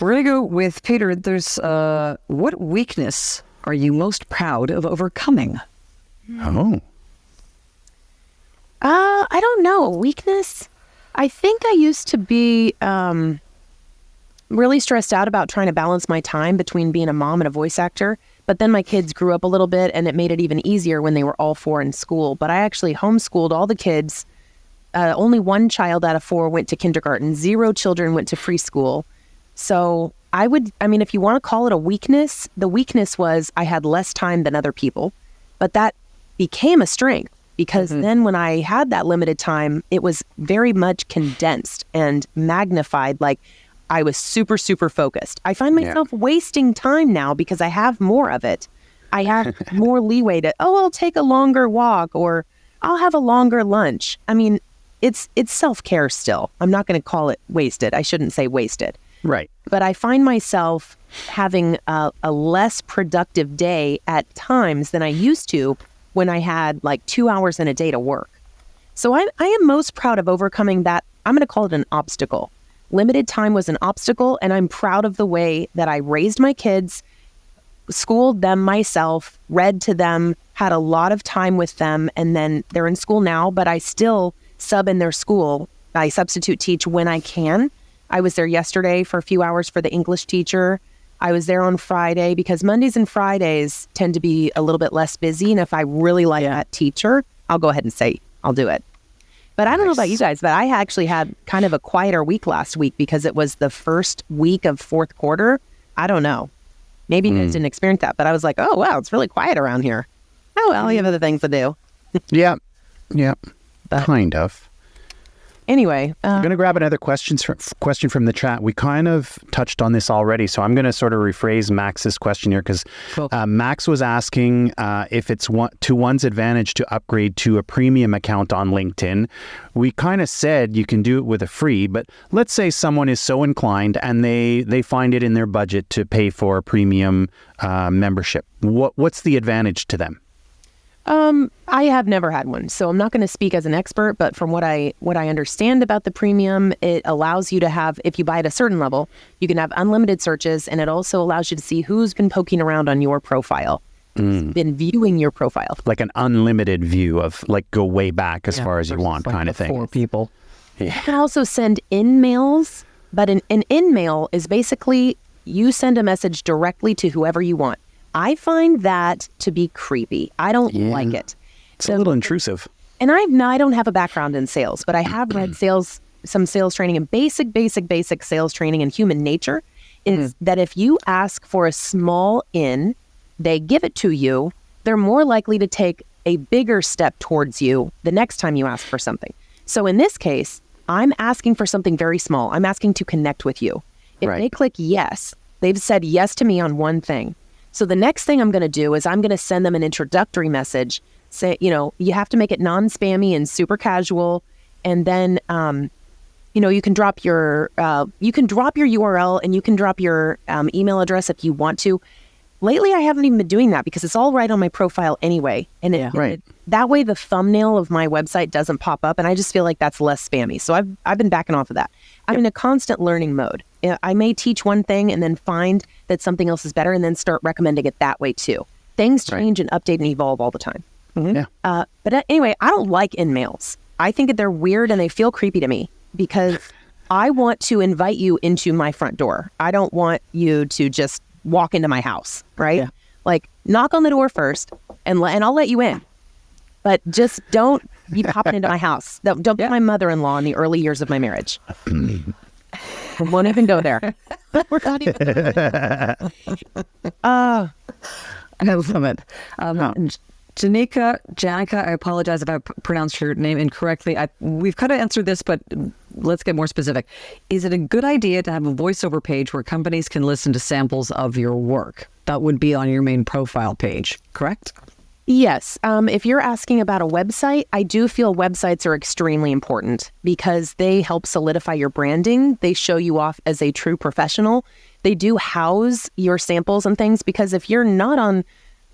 We're going to go with Peter. There's what weakness are you most proud of overcoming? Oh. I don't know. Weakness? I think I used to be really stressed out about trying to balance my time between being a mom and a voice actor. But then my kids grew up a little bit, and it made it even easier when they were all 4 in school. But I actually homeschooled all the kids. Only 1 child out of 4 went to kindergarten. 0 children went to preschool. So if you want to call it a weakness, the weakness was I had less time than other people. But that became a strength because then when I had that limited time, it was very much condensed and magnified. Like I was super, super focused. I find myself wasting time now because I have more of it. I have more leeway to, I'll take a longer walk or I'll have a longer lunch. I mean, it's self-care still. I'm not going to call it wasted. I shouldn't say wasted. Right. But I find myself having a less productive day at times than I used to when I had like 2 hours in a day to work. So I am most proud of overcoming that. I'm going to call it an obstacle. Limited time was an obstacle, and I'm proud of the way that I raised my kids, schooled them myself, read to them, had a lot of time with them, and then they're in school now, but I still sub in their school. I substitute teach when I can. I was there yesterday for a few hours for the English teacher. I was there on Friday because Mondays and Fridays tend to be a little bit less busy. And if I really like that teacher, I'll go ahead and say, I'll do it. But I don't know about you guys, but I actually had kind of a quieter week last week because it was the first week of 4th quarter. I don't know. Maybe you guys didn't experience that, but I was like, oh, wow, it's really quiet around here. Oh, well, you have other things to do. Yeah. Kind of. Anyway, I'm going to grab another question from the chat. We kind of touched on this already, so I'm going to sort of rephrase Max's question here because Max was asking if it's to one's advantage to upgrade to a premium account on LinkedIn. We kind of said you can do it with a free, but let's say someone is so inclined and they find it in their budget to pay for a premium membership. What's the advantage to them? I have never had one, so I'm not going to speak as an expert, but from what I understand about the premium, it allows you to have, if you buy at a certain level, you can have unlimited searches, and it also allows you to see who's been poking around on your profile, who's been viewing your profile. Like an unlimited view of like go way back as far as you want kind of thing. 4 people. You can also send in-mails, but an in-mail is basically you send a message directly to whoever you want. I find that to be creepy. I don't like it. It's a little intrusive. And I don't have a background in sales, but I have read some sales training and basic sales training in human nature is that if you ask for a small in, they give it to you, they're more likely to take a bigger step towards you the next time you ask for something. So in this case, I'm asking for something very small. I'm asking to connect with you. If they click yes, they've said yes to me on one thing. So the next thing I'm going to do is I'm going to send them an introductory message. Say, you have to make it non-spammy and super casual. And then, you can drop your URL and you can drop your email address if you want to. Lately, I haven't even been doing that because it's all right on my profile anyway. And that way the thumbnail of my website doesn't pop up. And I just feel like that's less spammy. So I've been backing off of that. I'm in a constant learning mode. I may teach one thing and then find that something else is better and then start recommending it that way too. Things change and update and evolve all the time. But anyway, I don't like in-mails. I think that they're weird and they feel creepy to me because I want to invite you into my front door. I don't want you to just walk into my house, right? Yeah. Like knock on the door first and I'll let you in. But just don't be popping into my house. Don't be my mother-in-law in the early years of my marriage. Won't even go there. We're not even I love it. Janica, I apologize if I pronounced your name incorrectly. We've kind of answered this, but let's get more specific. Is it a good idea to have a voiceover page where companies can listen to samples of your work? That would be on your main profile page, correct? Yes. If you're asking about a website, I do feel websites are extremely important because they help solidify your branding. They show you off as a true professional. They do house your samples and things, because if you're not on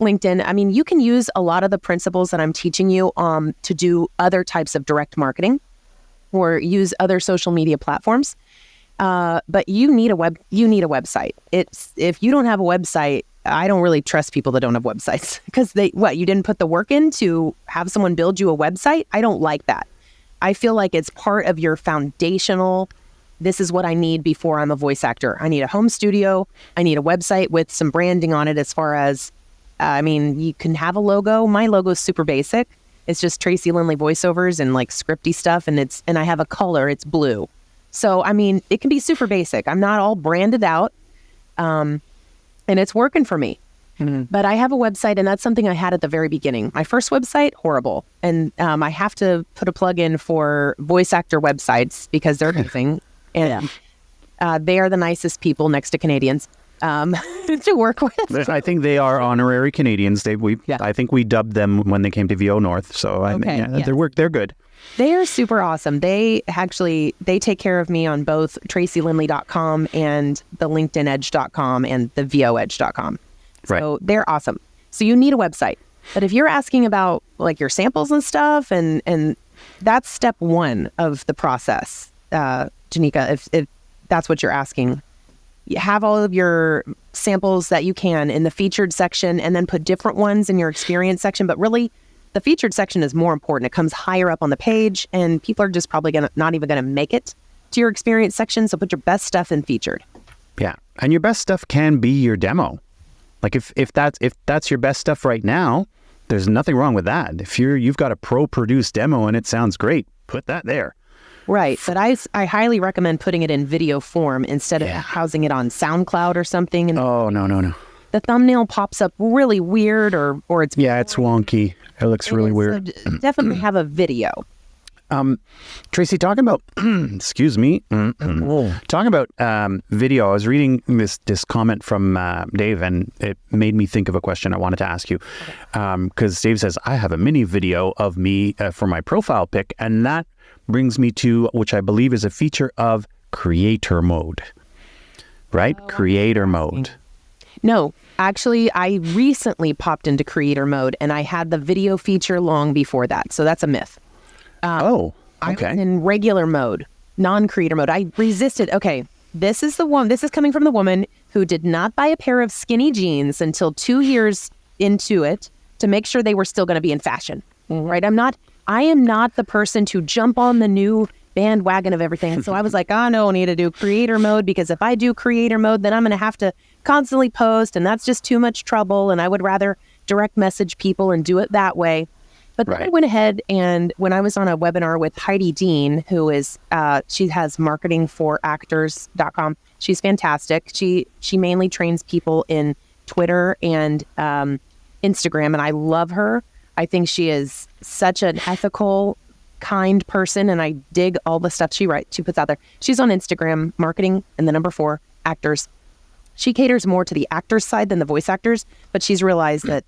LinkedIn, I mean, you can use a lot of the principles that I'm teaching you to do other types of direct marketing or use other social media platforms. But you need a website. If you don't have a website, I don't really trust people that don't have websites, because you didn't put the work in to have someone build you a website? I don't like that. I feel like it's part of your foundational, this is what I need before I'm a voice actor. I need a home studio. I need a website with some branding on it, as far as, you can have a logo. My logo is super basic. It's just Tracy Lindley voiceovers and like scripty stuff. And I have a color, it's blue. So, it can be super basic. I'm not all branded out. And it's working for me. Mm-hmm. But I have a website, and that's something I had at the very beginning. My first website, horrible. And I have to put a plug in for voice actor websites because they're amazing. And they are the nicest people next to Canadians to work with. I think they are honorary Canadians. I think we dubbed them when they came to VO North. So they're good. They are super awesome. They take care of me on both tracylindley.com and the linkedinedge.com and the voedge.com. So they're awesome. So you need a website. But if you're asking about like your samples and stuff, and that's step one of the process, Janika, if that's what you're asking. You have all of your samples that you can in the featured section, and then put different ones in your experience section. But really, the featured section is more important. It comes higher up on the page, and people are just probably not even going to make it to your experience section. So put your best stuff in featured. Yeah, and your best stuff can be your demo. Like if that's your best stuff right now, there's nothing wrong with that. If you've got a pro-produced demo and it sounds great, put that there. Right, but I highly recommend putting it in video form instead of housing it on SoundCloud or something. And No. The thumbnail pops up really weird, or it's it's wonky. It looks really weird. So definitely have a video. Tracy, talking about excuse me, talking about video. I was reading this comment from Dave, and it made me think of a question I wanted to ask you. Because Dave says, I have a mini video of me for my profile pic, and that brings me to, which I believe is a feature of creator mode, right? Creator mode. No, actually, I recently popped into creator mode, and I had the video feature long before that. So that's a myth. Okay. I was in regular mode, non-creator mode. I resisted. Okay, this is coming from the woman who did not buy a pair of skinny jeans until 2 years into it to make sure they were still going to be in fashion, right? I am not the person to jump on the new bandwagon of everything. So I was like, no, I need to do creator mode, because if I do creator mode, then I'm going to have to constantly post, and that's just too much trouble. And I would rather direct message people and do it that way. But then I went ahead, and when I was on a webinar with Heidi Dean, who is, she has marketingforactors.com. She's fantastic. She mainly trains people in Twitter and Instagram, and I love her. I think she is such an ethical, kind person, and I dig all the stuff she puts out there. She's on Instagram, marketing, and the number 4, actors. She caters more to the actors side than the voice actors, but she's realized that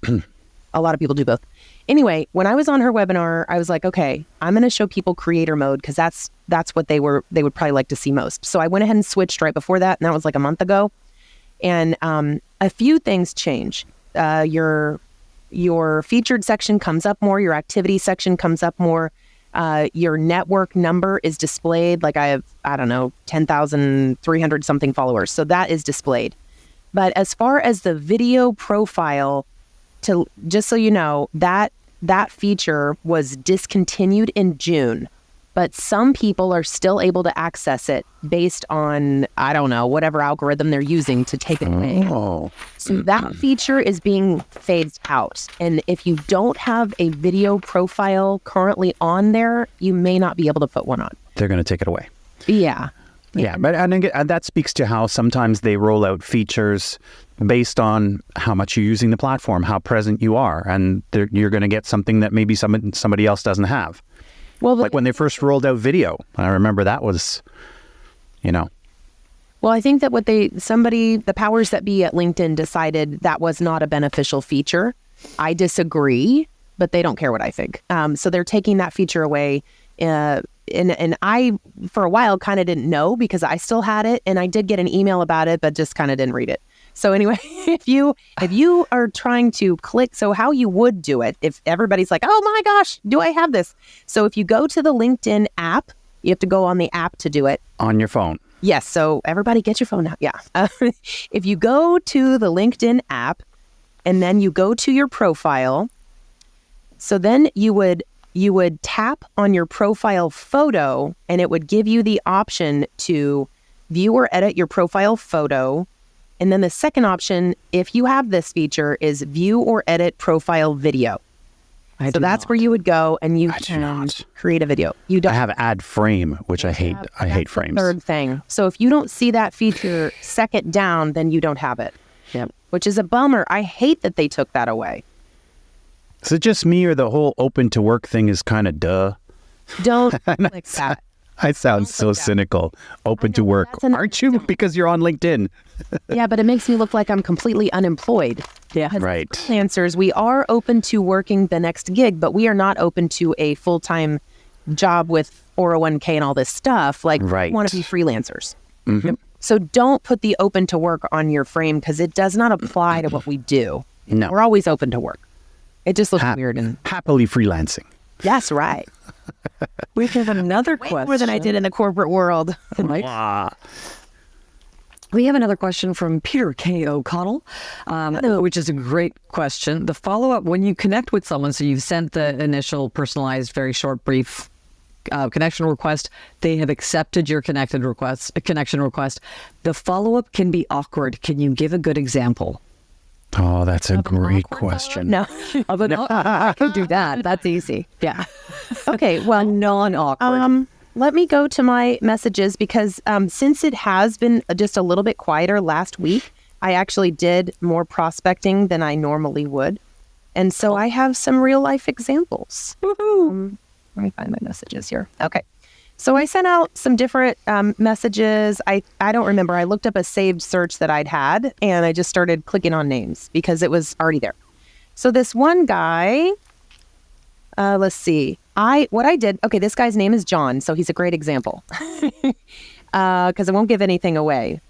a lot of people do both. Anyway, when I was on her webinar, I was like, okay, I'm going to show people creator mode, because that's what they would probably like to see most. So I went ahead and switched right before that, and that was like a month ago. And a few things change. Your featured section comes up more. Your activity section comes up more. Your network number is displayed. Like I have, 10,300 something followers. So that is displayed. But as far as the video profile, just so you know, that feature was discontinued in June. But some people are still able to access it based on, whatever algorithm they're using to take it away. So that feature is being phased out. And if you don't have a video profile currently on there, you may not be able to put one on. They're going to take it away. Yeah. Yeah, but and that speaks to how sometimes they roll out features based on how much you're using the platform, how present you are, and you're going to get something that maybe somebody else doesn't have. Well, like when they first rolled out video, I remember that was, Well, I think that the powers that be at LinkedIn decided that was not a beneficial feature. I disagree, but they don't care what I think. So they're taking that feature away. And I, for a while, kind of didn't know because I still had it. And I did get an email about it, but just kind of didn't read it. So anyway, if you are trying to click, so how you would do it, if everybody's like, oh my gosh, do I have this? So if you go to the LinkedIn app, you have to go on the app to do it. On your phone. Yes. So everybody get your phone out. Yeah. If you go to the LinkedIn app and then you go to your profile, so then you would tap on your profile photo and it would give you the option to view or edit your profile photo. And then the second option, if you have this feature, is view or edit profile video. So that's where you would go and you can create a video. You don't. I have add frame, which I hate. I hate frames. Third thing. So if you don't see that feature second down, then you don't have it. Yep. Which is a bummer. I hate that they took that away. Is it just me or the whole open to work thing is kind of duh? Don't click that. I sound so cynical. Open to work. Aren't you? Because you're on LinkedIn. Yeah, but it makes me look like I'm completely unemployed. Yeah. Right. Freelancers, we are open to working the next gig, but we are not open to a full-time job with 401k and all this stuff. Like, Right. we want to be freelancers. Mm-hmm. So don't put the open to work on your frame because it does not apply to what we do. No. We're always open to work. It just looks weird. And Happily freelancing. that's right. We have another question. More than I did in the corporate world. Right? Ah. We have another question from Peter K. O'Connell, which is a great question. The follow-up, when you connect with someone, so you've sent the initial personalized, very short, brief connection request, they have accepted your connection request. The follow-up can be awkward. Can you give a good example? Oh, that's a great question. No. I can do that. That's easy. Yeah. Okay, well, Non-awkward. let me go to my messages because since it has been just a little bit quieter last week, I actually did more prospecting than I normally would. And so I have some real life examples. Let me find my messages here. Okay. So I sent out some different messages. I don't remember. I looked up a saved search that I'd had and I just started clicking on names because it was already there. So this one guy, let's see. What I did, okay, this guy's name is John, so he's a great example because I won't give anything away.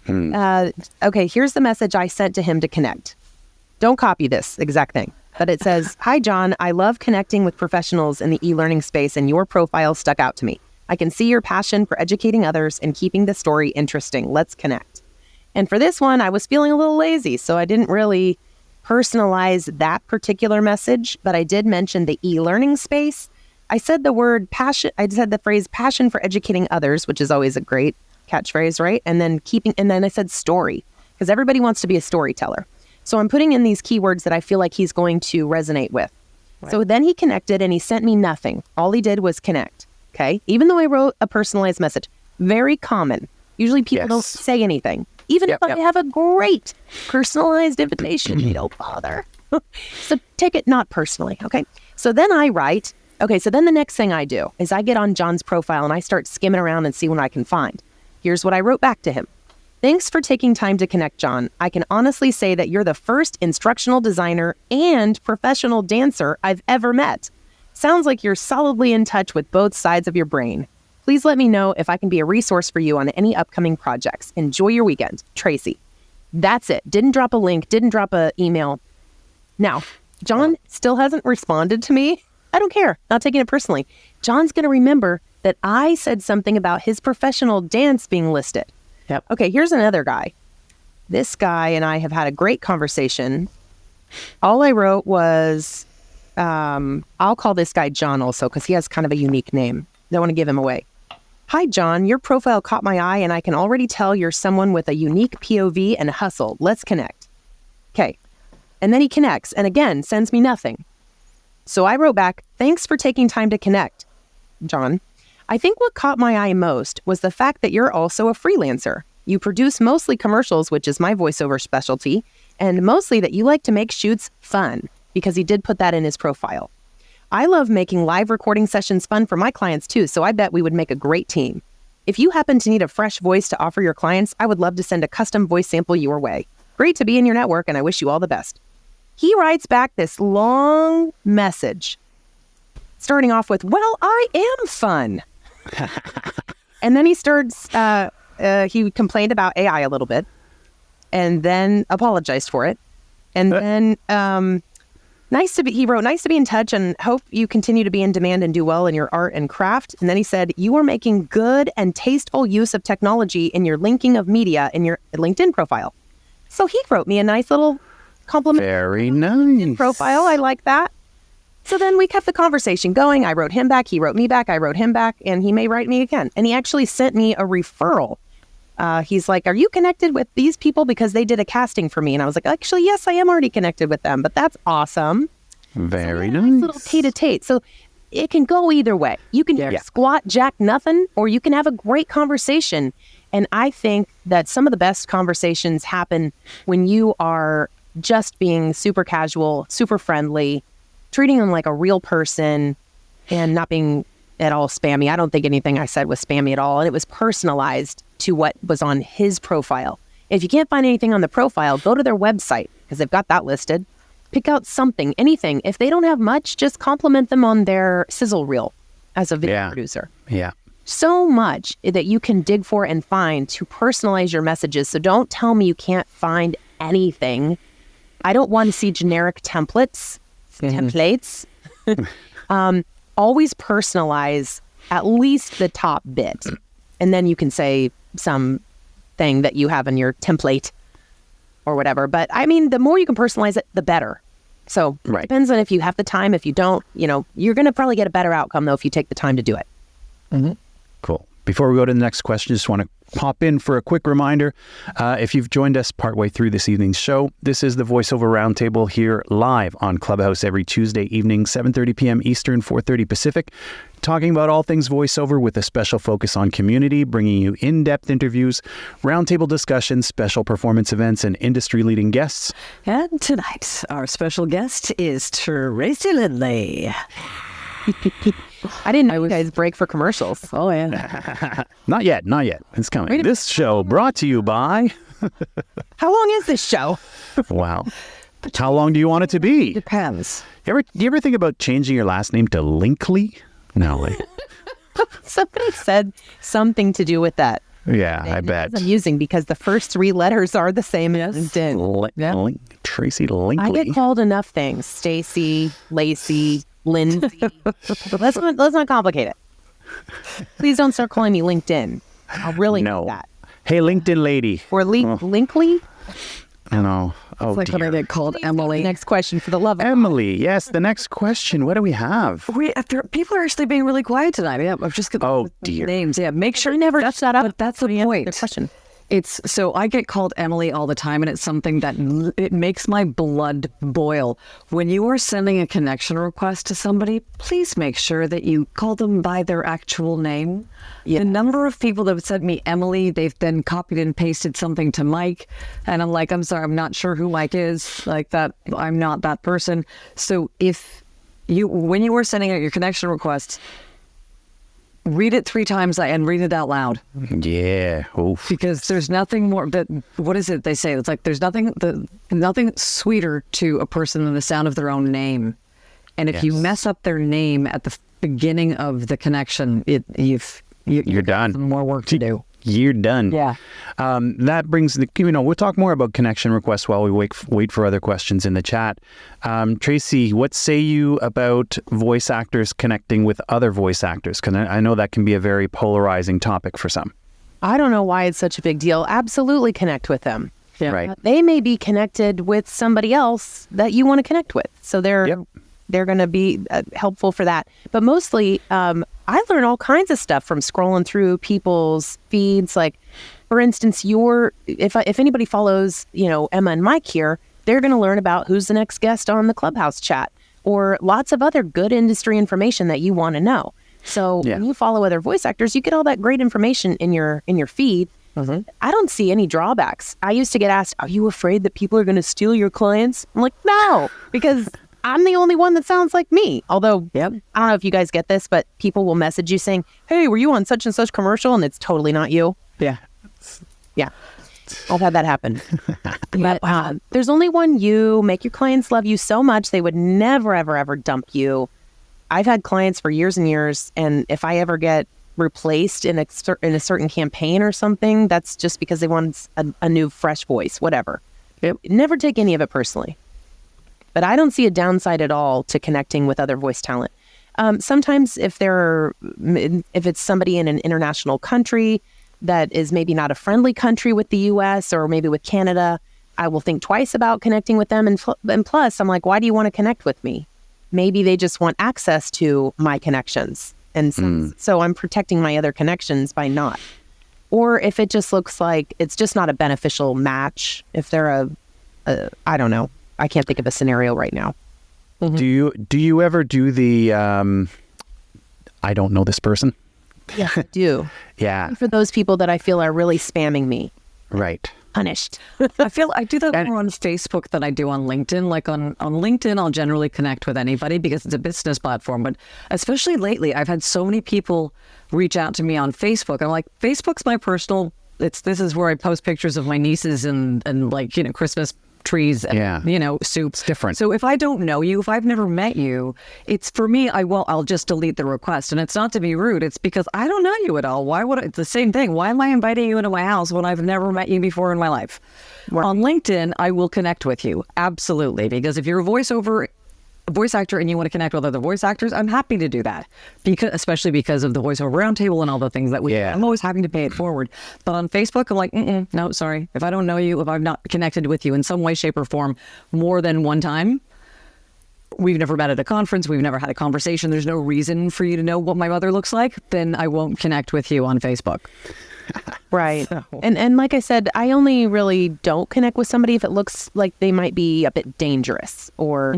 Okay, here's the message I sent to him to connect. Don't copy this exact thing, but it says, "Hi, John. I love connecting with professionals in the e-learning space and your profile stuck out to me. I can see your passion for educating others and keeping the story interesting. Let's connect." And for this one, I was feeling a little lazy, so I didn't really personalize that particular message, but I did mention the e-learning space. I said the word passion. I said the phrase passion for educating others, which is always a great catchphrase, right? And then I said story because everybody wants to be a storyteller. So I'm putting in these keywords that I feel like he's going to resonate with. Right. So then he connected and he sent me nothing. All he did was connect. Okay. Even though I wrote a personalized message, very common. Usually people don't say anything. Even if I have a great personalized invitation, they don't bother. So take it not personally. Okay. So then I write, so then the next thing I do is I get on John's profile and I start skimming around and see what I can find. Here's what I wrote back to him. "Thanks for taking time to connect, John. I can honestly say that you're the first instructional designer and professional dancer I've ever met. Sounds like you're solidly in touch with both sides of your brain. Please let me know if I can be a resource for you on any upcoming projects. Enjoy your weekend. Tracy." That's it. Didn't drop a link, didn't drop an email. Now, John still hasn't responded to me. I don't care. Not taking it personally. John's going to remember that I said something about his professional dance being listed. Yep. Okay, here's another guy. This guy and I have had a great conversation. All I wrote was, I'll call this guy John also because he has kind of a unique name. Don't want to give him away. "Hi, John. Your profile caught my eye and I can already tell you're someone with a unique POV and hustle. Let's connect." Okay. And then he connects and again sends me nothing. So I wrote back, "Thanks for taking time to connect, John. I think what caught my eye most was the fact that you're also a freelancer. You produce mostly commercials, which is my voiceover specialty, and mostly that you like to make shoots fun," because he did put that in his profile. "I love making live recording sessions fun for my clients too, so I bet we would make a great team. If you happen to need a fresh voice to offer your clients, I would love to send a custom voice sample your way. Great to be in your network, and I wish you all the best." He writes back this long message, starting off with, well, I am fun. And then he starts, he complained about AI a little bit and then apologized for it. And then he wrote, nice to be in touch and hope you continue to be in demand and do well in your art and craft. And then he said, you are making good and tasteful use of technology in your linking of media in your LinkedIn profile. So he wrote me a nice little compliment. Very nice. Profile. I like that. So then we kept the conversation going. I wrote him back. He wrote me back. I wrote him back. And he may write me again. And he actually sent me a referral. He's like, are you connected with these people because they did a casting for me? And I was like, actually, yes, I am already connected with them. But that's awesome. Very so nice. Little tete-a-tete. So it can go either way. You can squat jack nothing, or you can have a great conversation. And I think that some of the best conversations happen when you are just being super casual, super friendly, treating them like a real person and not being at all spammy. I don't think anything I said was spammy at all. And it was personalized to what was on his profile. If you can't find anything on the profile, go to their website because they've got that listed. Pick out something, anything. If they don't have much, just compliment them on their sizzle reel as a video producer. Yeah. So much that you can dig for and find to personalize your messages. So don't tell me you can't find anything. I don't want to see generic templates. Always personalize at least the top bit. And then you can say some thing that you have in your template or whatever. But I mean, the more you can personalize it, the better. So it depends on if you have the time. If you don't, you're going to probably get a better outcome though if you take the time to do it. Mm-hmm. Cool. Before we go to the next question, just want to pop in for a quick reminder. If you've joined us partway through this evening's show, this is the Voiceover Round Table here live on Clubhouse every Tuesday evening, 7:30 p.m. Eastern, 4:30 Pacific, talking about all things voiceover with a special focus on community, bringing you in-depth interviews, roundtable discussions, special performance events, and industry-leading guests. And tonight, our special guest is Tracy Lindley. I didn't know you guys break for commercials. Oh, yeah. Not yet. It's coming. This show brought to you by... How long is this show? Wow. How long do you want it to be? Depends. Do you ever think about changing your last name to Linkley? No, like... Somebody said something to do with that. Yeah, I bet. It's amusing because the first three letters are the same as LinkedIn. Tracy Lindley. I get called enough things. Stacy, Lacey, Lindsay. Let's not complicate it. Please don't start calling me LinkedIn. I'll really need that. Hey, LinkedIn lady. Or Linkley? I know. Oh, it's like when I get called Emily. Next question for the love of Emily. Yes, the next question. What do we have? People are actually being really quiet tonight. Yeah, I've just got names. Yeah, make sure never shut up. But that's the point. The question. So I get called Emily all the time, and it's something that it makes my blood boil. When you are sending a connection request to somebody, please make sure that you call them by their actual name. Yeah. The number of people that have sent me Emily, they've then copied and pasted something to Mike, and I'm like, I'm sorry, I'm not sure who Mike is. Like that, I'm not that person. So when you are sending out your connection requests, read it 3 times and read it out loud. Yeah. Oof. Because there's nothing more that, what is it they say? It's like there's nothing sweeter to a person than the sound of their own name. And if you mess up their name at the beginning of the connection, you're done. More work to do. You're done. Yeah. That brings we'll talk more about connection requests while we wait for other questions in the chat. Tracy, what say you about voice actors connecting with other voice actors? Because I know that can be a very polarizing topic for some. I don't know why it's such a big deal. Absolutely connect with them. Yeah. Right. They may be connected with somebody else that you want to connect with. So they're going to be helpful for that. But mostly, I learn all kinds of stuff from scrolling through people's feeds. Like, for instance, if anybody follows, Emma and Mike here, they're going to learn about who's the next guest on the Clubhouse chat or lots of other good industry information that you want to know. So when you follow other voice actors, you get all that great information in your feed. Mm-hmm. I don't see any drawbacks. I used to get asked, are you afraid that people are going to steal your clients? I'm like, no, because I'm the only one that sounds like me. Although, I don't know if you guys get this, but people will message you saying, hey, were you on such and such commercial? And it's totally not you. Yeah. Yeah. I've had that happen. But there's only one you. Make your clients love you so much they would never, ever, ever dump you. I've had clients for years and years, and if I ever get replaced in a certain campaign or something, that's just because they want a new, fresh voice, whatever. Yep. Never take any of it personally. But I don't see a downside at all to connecting with other voice talent. Sometimes if it's somebody in an international country that is maybe not a friendly country with the U.S. or maybe with Canada, I will think twice about connecting with them. And plus, I'm like, why do you want to connect with me? Maybe they just want access to my connections. And so I'm protecting my other connections by not. Or if it just looks like it's just not a beneficial match, if they're I don't know. I can't think of a scenario right now. Do you ever do the I don't know this person? Yeah, I do. Yeah. For those people that I feel are really spamming me. Right. Punished. I do that more on Facebook than I do on LinkedIn. Like on LinkedIn, I'll generally connect with anybody because it's a business platform. But especially lately, I've had so many people reach out to me on Facebook. I'm like, Facebook's my personal. This is where I post pictures of my nieces and like, Christmas trees and, soups. Different. So if I don't know you, if I've never met you, it's for me, I'll just delete the request. And it's not to be rude. It's because I don't know you at all. It's the same thing. Why am I inviting you into my house when I've never met you before in my life? Right. On LinkedIn, I will connect with you. Absolutely. Because if you're a voice actor and you want to connect with other voice actors, I'm happy to do that, especially because of the Voiceover Round Table and all the things that I'm always happy to pay it forward. But on Facebook, I'm like, no, sorry. If I don't know you, if I've not connected with you in some way, shape, or form more than one time, we've never met at a conference, we've never had a conversation, there's no reason for you to know what my mother looks like, then I won't connect with you on Facebook. Right. So. And like I said, I only really don't connect with somebody if it looks like they might be a bit dangerous or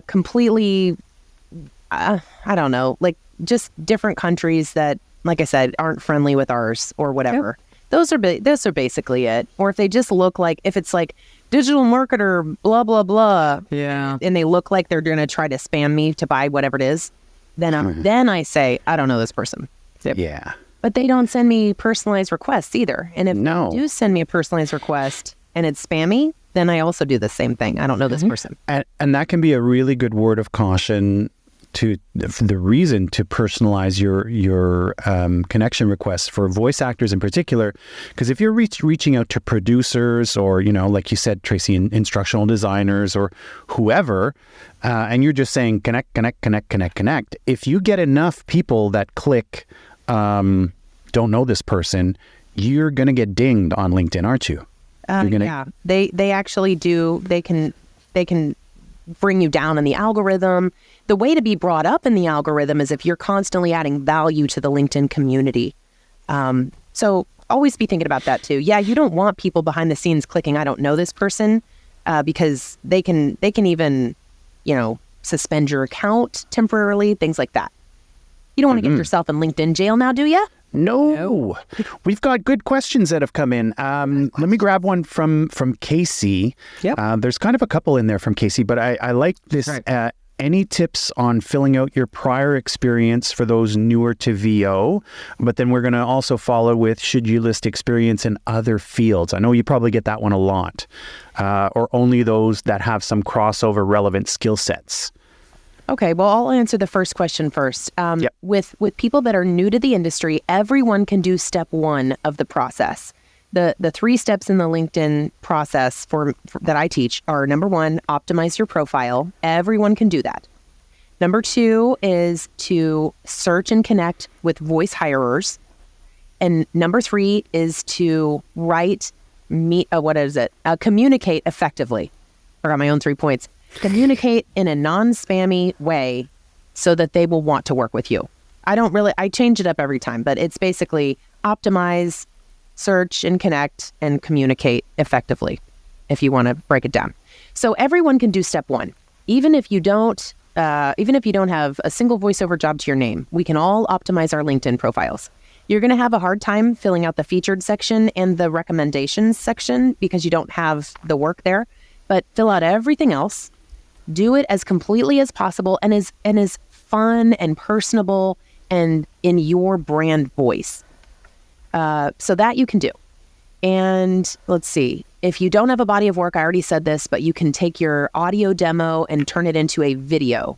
completely, I don't know, like just different countries that, like I said, aren't friendly with ours or whatever. Yep. Those are basically it. Or if they just look like, if it's like digital marketer, blah, blah, blah. Yeah. And they look like they're going to try to spam me to buy whatever it is, then I say, I don't know this person. Yep. Yeah. But they don't send me personalized requests either. And if they do send me a personalized request and it's spammy, then I also do the same thing. I don't know this person. And that can be a really good word of caution for the reason to personalize your connection requests for voice actors in particular. Because if you're reaching out to producers or, like you said, Tracy, instructional designers or whoever, and you're just saying connect, if you get enough people that click don't know this person, you're going to get dinged on LinkedIn, aren't you? Yeah, they actually do. They can bring you down in the algorithm. The way to be brought up in the algorithm is if you're constantly adding value to the LinkedIn community. So always be thinking about that too. Yeah, you don't want people behind the scenes clicking, I don't know this person, because they can even, suspend your account temporarily, things like that. You don't want to get yourself in LinkedIn jail now, do you? No. We've got good questions that have come in. Let me grab one from Casey. Yep. There's kind of a couple in there from Casey, but I like this. Right. Any tips on filling out your prior experience for those newer to VO? But then we're going to also follow with, should you list experience in other fields? I know you probably get that one a lot. Or only those that have some crossover relevant skill sets. Okay, well, I'll answer the first question first. With people that are new to the industry, everyone can do step one of the process. The 3 steps in the LinkedIn process for that I teach are, number 1, optimize your profile. Everyone can do that. Number 2 is to search and connect with voice hirers. And number 3 is to communicate effectively. I got my own 3 points. Communicate in a non-spammy way so that they will want to work with you. I change it up every time, but it's basically optimize, search and connect, and communicate effectively, if you want to break it down. So everyone can do step 1. Even if you don't have a single voiceover job to your name, we can all optimize our LinkedIn profiles. You're going to have a hard time filling out the featured section and the recommendations section because you don't have the work there, but fill out everything else. Do it as completely as possible and as fun and personable and in your brand voice. So that you can do. And let's see, if you don't have a body of work, I already said this, but you can take your audio demo and turn it into a video.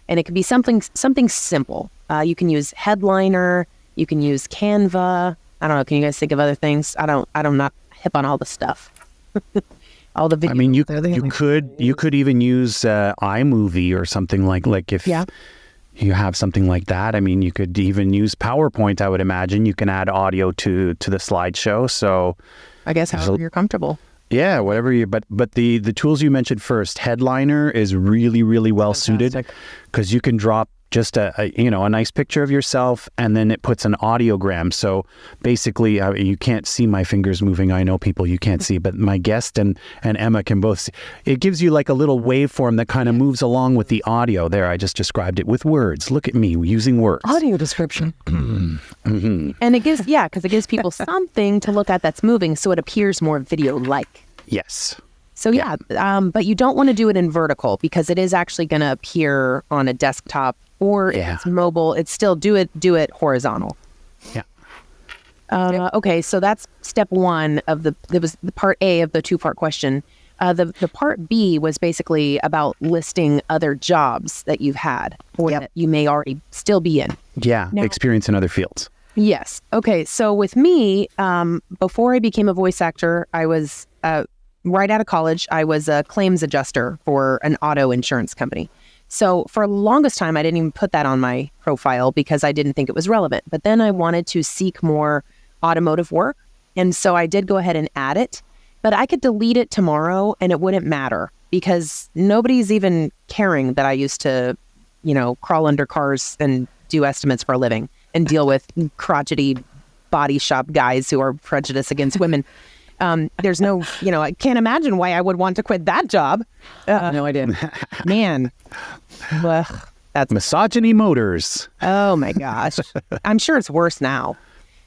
And it could be something simple. You can use Headliner, you can use Canva. I don't know, can you guys think of other things? I'm not hip on all the stuff. All the videos. I mean, you could even use iMovie or something like if you have something like that. I mean, you could even use PowerPoint, I would imagine. You can add audio to the slideshow. So I guess however you're comfortable. Yeah, whatever you, but the tools you mentioned first, Headliner is really, really well suited because you can drop just a nice picture of yourself, and then it puts an audiogram. So basically, you can't see my fingers moving. I know people you can't see, but my guest and Emma can both see. It gives you like a little waveform that kind of moves along with the audio. There, I just described it with words. Look at me using words. Audio description. Mm-hmm. And it gives, because it gives people something to look at that's moving, so it appears more video-like. Yes. So but you don't want to do it in vertical because it is actually going to appear on a desktop, or if it's mobile, it's still do it horizontal. Yeah. Okay, so that's step one of the part A of the 2-part question. The part B was basically about listing other jobs that you've had or that you may already still be in. Yeah, experience in other fields. Yes. Okay, so with me, before I became a voice actor, I was right out of college. I was a claims adjuster for an auto insurance company. So for the longest time, I didn't even put that on my profile because I didn't think it was relevant. But then I wanted to seek more automotive work. And so I did go ahead and add it. But I could delete it tomorrow and it wouldn't matter because nobody's even caring that I used to, crawl under cars and do estimates for a living and deal with crotchety body shop guys who are prejudiced against women. There's no, I can't imagine why I would want to quit that job. No idea. Man. Ugh, that's Misogyny Motors. Oh my gosh. I'm sure it's worse now.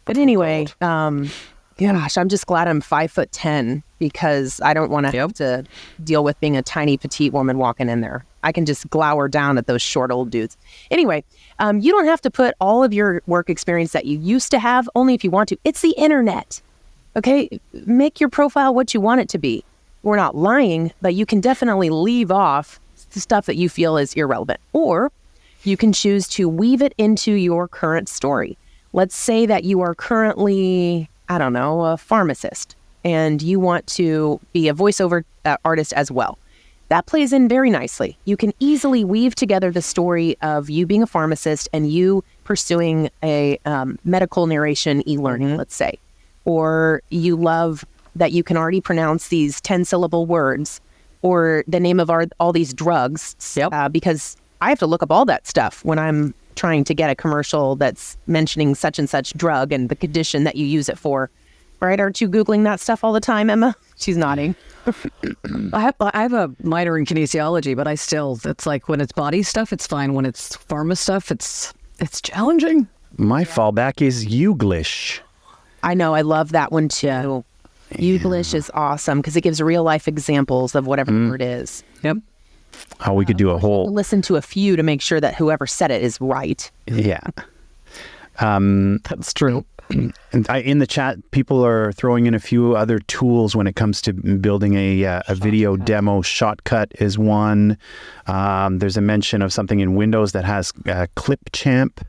But anyway, gosh, I'm just glad I'm 5'10" because I don't want to have to deal with being a tiny petite woman walking in there. I can just glower down at those short old dudes. Anyway, you don't have to put all of your work experience that you used to have, only if you want to. It's the internet. Okay, make your profile what you want it to be. We're not lying, but you can definitely leave off the stuff that you feel is irrelevant. Or you can choose to weave it into your current story. Let's say that you are currently, a pharmacist, and you want to be a voiceover artist as well. That plays in very nicely. You can easily weave together the story of you being a pharmacist and you pursuing a medical narration e-learning, let's say. Or you love that you can already pronounce these 10-syllable words or the name of all these drugs because I have to look up all that stuff when I'm trying to get a commercial that's mentioning such and such drug and the condition that you use it for. Right? Aren't you Googling that stuff all the time, Emma? She's nodding. I have a minor in kinesiology, but it's like when it's body stuff, it's fine. When it's pharma stuff, it's challenging. My fallback is Youglish. I know. I love that one too. Youglish is awesome because it gives real life examples of whatever the word is. Yep. Oh, we could do a whole... Listen to a few to make sure that whoever said it is right. Yeah. That's true. And in the chat, people are throwing in a few other tools when it comes to building a video demo. Shotcut is one. There's a mention of something in Windows that has Clipchamp.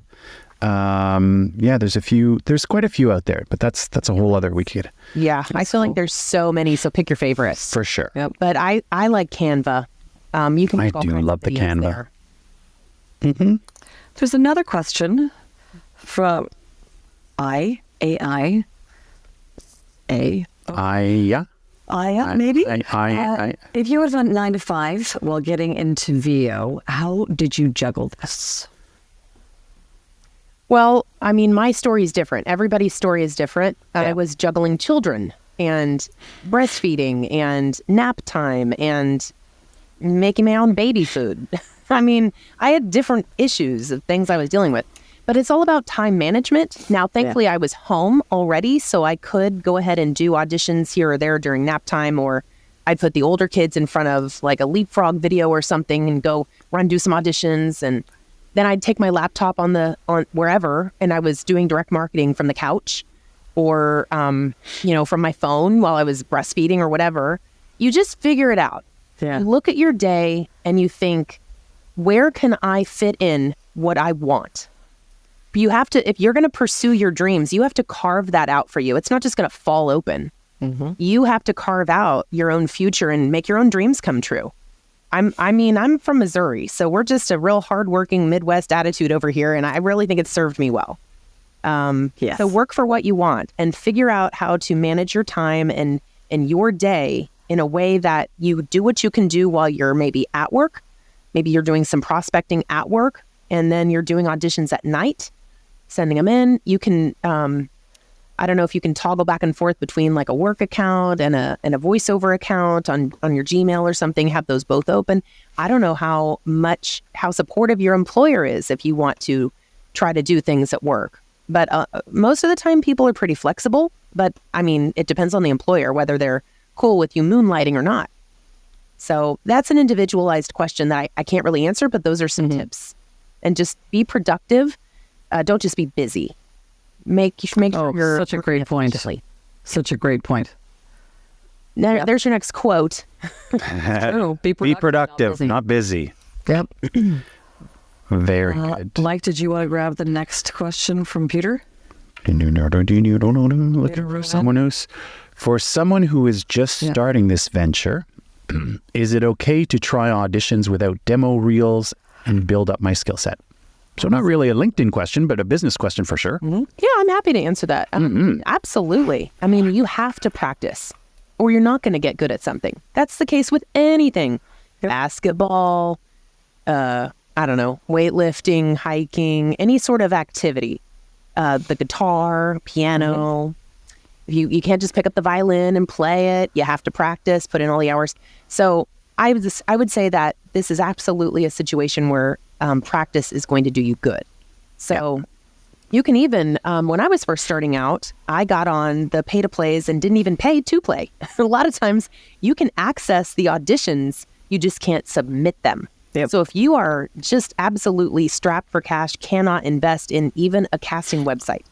There's quite a few out there, but that's a whole other weekend. Yeah, I feel like there's so many, so pick your favorites. For sure. Yep. But I like Canva. You can. I do love the Canva. Mm-hmm. There's another question from AI, maybe. If you were on 9 to 5 while getting into VO, how did you juggle this? Well, I mean, my story is different. Everybody's story is different. I was juggling children and breastfeeding and nap time and making my own baby food. I mean, I had different issues of things I was dealing with, but it's all about time management. Now, thankfully, I was home already, so I could go ahead and do auditions here or there during nap time, or I'd put the older kids in front of like a leapfrog video or something and go run, do some auditions. And then I'd take my laptop on wherever, and I was doing direct marketing from the couch. or, from my phone while I was breastfeeding or whatever. You just figure it out. Yeah. You look at your day and you think, where can I fit in what I want? You have to, if you're going to pursue your dreams, you have to carve that out for you. It's not just going to fall open. Mm-hmm. You have to carve out your own future and make your own dreams come true. I'm from Missouri, so we're just a real hardworking Midwest attitude over here, and I really think it's served me well. Yes. So work for what you want and figure out how to manage your time and your day in a way that you do what you can do while you're maybe at work. Maybe you're doing some prospecting at work, and then you're doing auditions at night, sending them in. You can, I don't know if you can toggle back and forth between like a work account and a voiceover account on your Gmail or something, have those both open. I don't know how supportive your employer is if you want to try to do things at work. But most of the time people are pretty flexible, but I mean, it depends on the employer, whether they're cool with you moonlighting or not. So that's an individualized question that I can't really answer, but those are some tips. And just be productive. Don't just be busy. Make sure you're such a great point. Such a great point. Now, there's your next quote. True. Be productive, not busy. Yep. Very good. Mike, did you want to grab the next question from Peter? For someone who is just starting this venture, is it okay to try auditions without demo reels and build up my skill set? So not really a LinkedIn question, but a business question for sure. Mm-hmm. Yeah, I'm happy to answer that. Absolutely. I mean, you have to practice or you're not going to get good at something. That's the case with anything. Basketball, weightlifting, hiking, any sort of activity. The guitar, piano. You can't just pick up the violin and play it. You have to practice, put in all the hours. So I would say that this is absolutely a situation where practice is going to do you good. So you can even, when I was first starting out, I got on the pay to plays and didn't even pay to play. A lot of times you can access the auditions, you just can't submit them. Yep. So if you are just absolutely strapped for cash, cannot invest in even a casting website,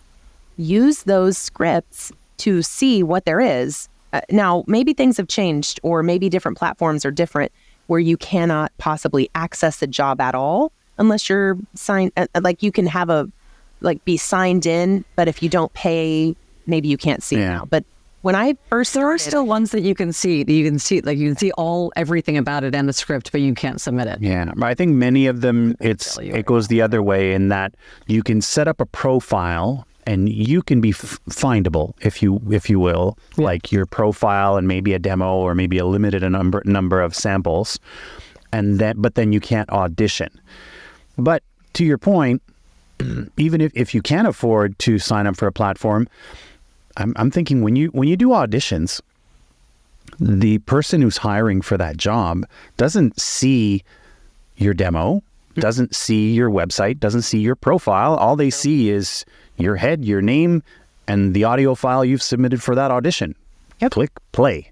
use those scripts to see what there is. Now, maybe things have changed or maybe different platforms are different where you cannot possibly access the job at all unless you're signed, you can have be signed in, but if you don't pay, maybe you can't see it now. But when I first there are still ones that you can see. You can see everything about it and the script, but you can't submit it. Yeah, I think many of them it goes the other way in that you can set up a profile and you can be findable if you will, like your profile and maybe a demo or maybe a limited number of samples, but then you can't audition. But to your point, even if you can't afford to sign up for a platform, I'm thinking when you do auditions, the person who's hiring for that job doesn't see your demo, doesn't see your website, doesn't see your profile. All they see is your head, your name, and the audio file you've submitted for that audition. Yep. Click play.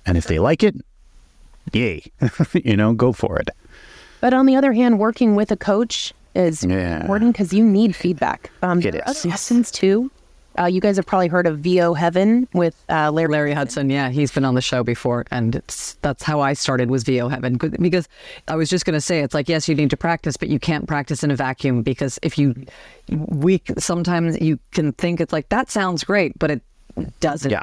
And if they like it, yay, go for it. But on the other hand, working with a coach is important because you need feedback. There are other lessons too. You guys have probably heard of VO Heaven with Larry Hudson. Yeah, he's been on the show before, and that's how I started, was VO Heaven. Because I was just going to say, it's like, yes, you need to practice, but you can't practice in a vacuum, because sometimes you can think it's like, that sounds great, but it doesn't.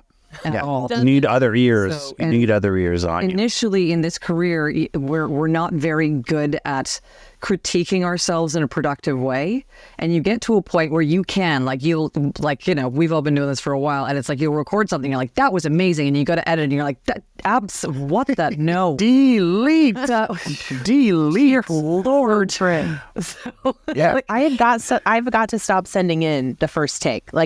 At all. You need other ears. You need other ears on you. Initially in this career, we're not very good at critiquing ourselves in a productive way, and you get to a point where you can, we've all been doing this for a while, and it's like you'll record something, you're like, that was amazing, and you go to edit, and you're like, what did that? No, delete, delete, Lord. I've got to stop sending in the first take. I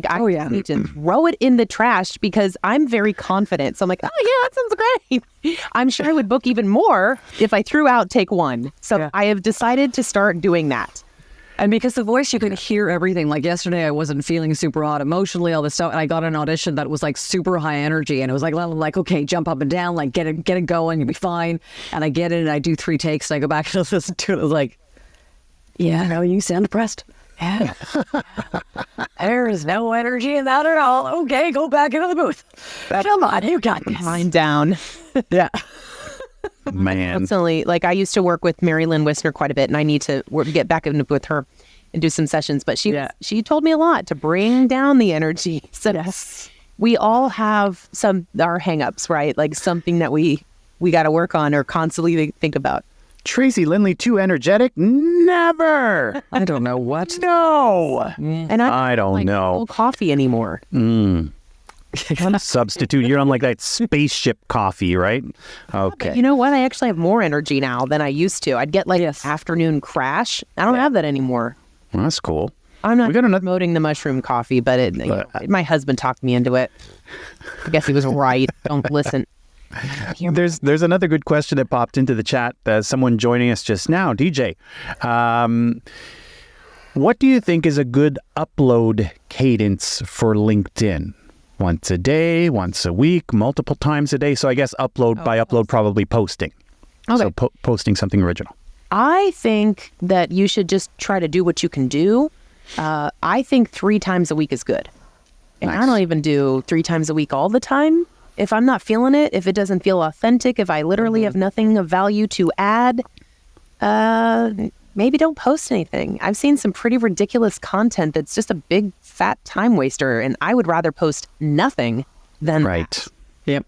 need to throw it in the trash because I'm very confident. So I'm like, oh yeah, that sounds great. I'm sure I would book even more if I threw out take one. So I have decided to start doing that. And because the voice, you can hear everything. Like yesterday, I wasn't feeling super hot emotionally, all this stuff. And I got an audition that was like super high energy. And it was like, okay, jump up and down, like get it going, you'll be fine. And I get it and I do 3 takes and I go back and listen to it. I was like, yeah, no, you sound depressed. Yeah. There is no energy in that at all. Okay, go back into the booth. Come on, you got this. Wind down. Yeah. Man. Constantly, like I used to work with Mary Lynn Wisner quite a bit, and I need to get back in with her and do some sessions. But she told me a lot to bring down the energy. So Yes. we all have our hangups, right? Like something that we got to work on or constantly think about. Tracy Lindley, too energetic? Never. I don't know what. No. And I don't like know. coffee anymore. Substitute. You're on like that spaceship coffee, right? Okay. You know what? I actually have more energy now than I used to. I'd get like afternoon crash. I don't have that anymore. Well, that's cool. I'm not We got another- promoting the mushroom coffee, but my husband talked me into it. I guess he was right. Don't listen. There's another good question that popped into the chat. Someone joining us just now, DJ. What do you think is a good upload cadence for LinkedIn? Once a day, once a week, multiple times a day? So I guess upload, probably posting. Okay. So posting something original. I think that you should just try to do what you can do. I think 3 times a week is good. And I Nice. don't even do 3 times a week all the time. If I'm not feeling it, if it doesn't feel authentic, if I literally have nothing of value to add, maybe don't post anything. I've seen some pretty ridiculous content that's just a big fat time waster, and I would rather post nothing than Right. Yep.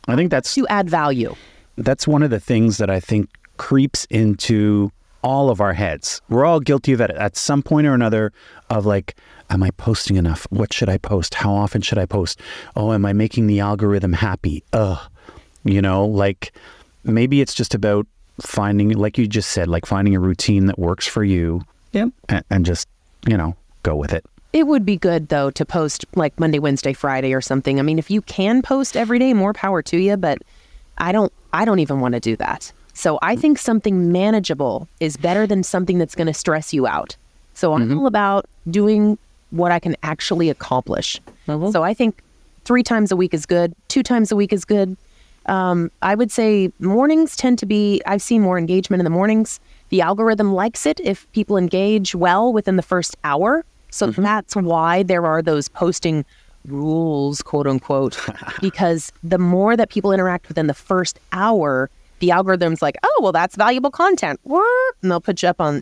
I think that's to add value. that's one of the things that I think creeps into all of our heads. We're all guilty of it at some point or another of like, am I posting enough? What should I post? How often should I post? Oh, am I making the algorithm happy? Like maybe it's just about finding, like you just said, like finding a routine that works for you. Yep. And just, go with it. It would be good, though, to post like Monday, Wednesday, Friday or something. I mean, if you can post every day, more power to you, but I don't even want to do that. So I think something manageable is better than something that's going to stress you out. So I'm all about doing what I can actually accomplish. So I think 3 times a week is good. 2 times a week is good. I would say mornings tend to be, I've seen more engagement in the mornings. The algorithm likes it if people engage well within the first hour. So that's why there are those posting rules, quote unquote, because the more that people interact within the first hour, the algorithm's like, oh, well, that's valuable content. What? And they'll put you up on,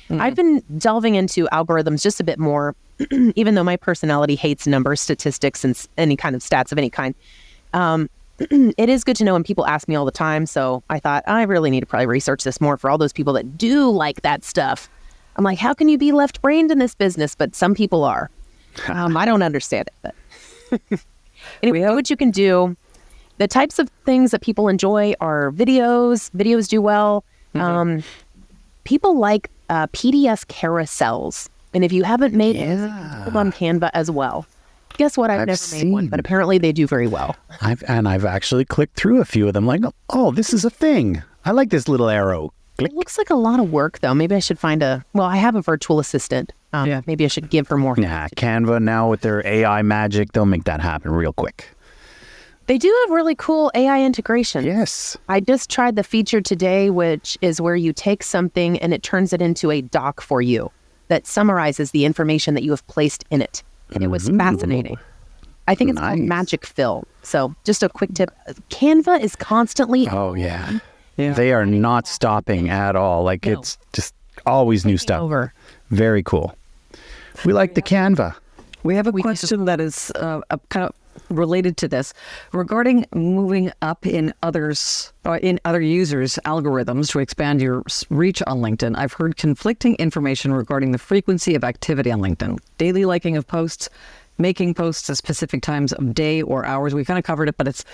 I've been delving into algorithms just a bit more, even though my personality hates numbers, statistics, and any kind of stats of any kind. It is good to know, and people ask me all the time. So I thought, I really need to probably research this more for all those people that do like that stuff. I'm like, how can you be left-brained in this business? But some people are. I don't understand it. But anyway, what you can do, the types of things that people enjoy are videos. Videos do well. People like PDF carousels. And if you haven't made it, on Canva as well. Guess what? I've never made one, but apparently they do very well. I've actually clicked through a few of them like, oh, this is a thing. I like this little arrow. Click. It looks like a lot of work, though. Maybe I should I have a virtual assistant. Maybe I should give her more. Yeah, Canva now with their AI magic, they'll make that happen real quick. They do have really cool AI integration. Yes. I just tried the feature today, which is where you take something and it turns it into a doc for you that summarizes the information that you have placed in it. And it was fascinating. I think it's called Magic Fill. So just a quick tip. Canva is constantly... Oh, yeah. They are not stopping at all. Like it's just always new stuff. over. Very cool. We like the Canva. We have a question that is kind of related to this regarding moving up in other users' algorithms to expand your reach on LinkedIn. I've heard conflicting information regarding the frequency of activity on LinkedIn, daily liking of posts, making posts at specific times of day or hours. We kind of covered it, but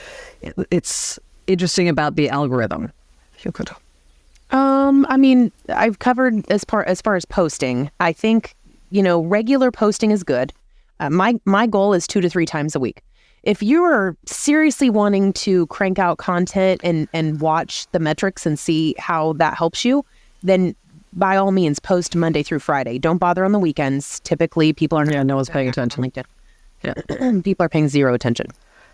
it's interesting about the algorithm. If you could. I mean, I've covered as far as posting. I think, regular posting is good. My goal is 2 to 3 times a week. If you are seriously wanting to crank out content and watch the metrics and see how that helps you, then by all means, post Monday through Friday. Don't bother on the weekends. Typically, people are no one's paying attention. on LinkedIn. People are paying zero attention.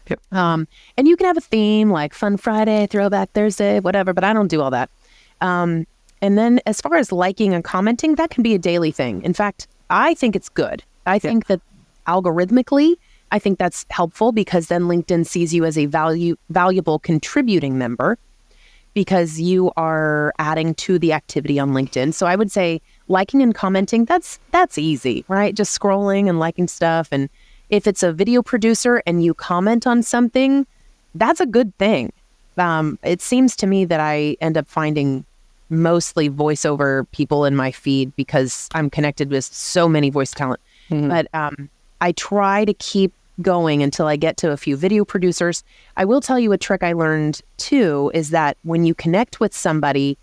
Yep. And you can have a theme like Fun Friday, Throwback Thursday, whatever, but I don't do all that. And then as far as liking and commenting, that can be a daily thing. In fact, I think it's good. I think that algorithmically, I think that's helpful because then LinkedIn sees you as a valuable contributing member because you are adding to the activity on LinkedIn. So I would say liking and commenting, that's easy, right? Just scrolling and liking stuff. And if it's a video producer and you comment on something, that's a good thing. It seems to me that I end up finding mostly voiceover people in my feed because I'm connected with so many voice talent. But I try to keep going until I get to a few video producers. I will tell you a trick I learned too is that when you connect with somebody,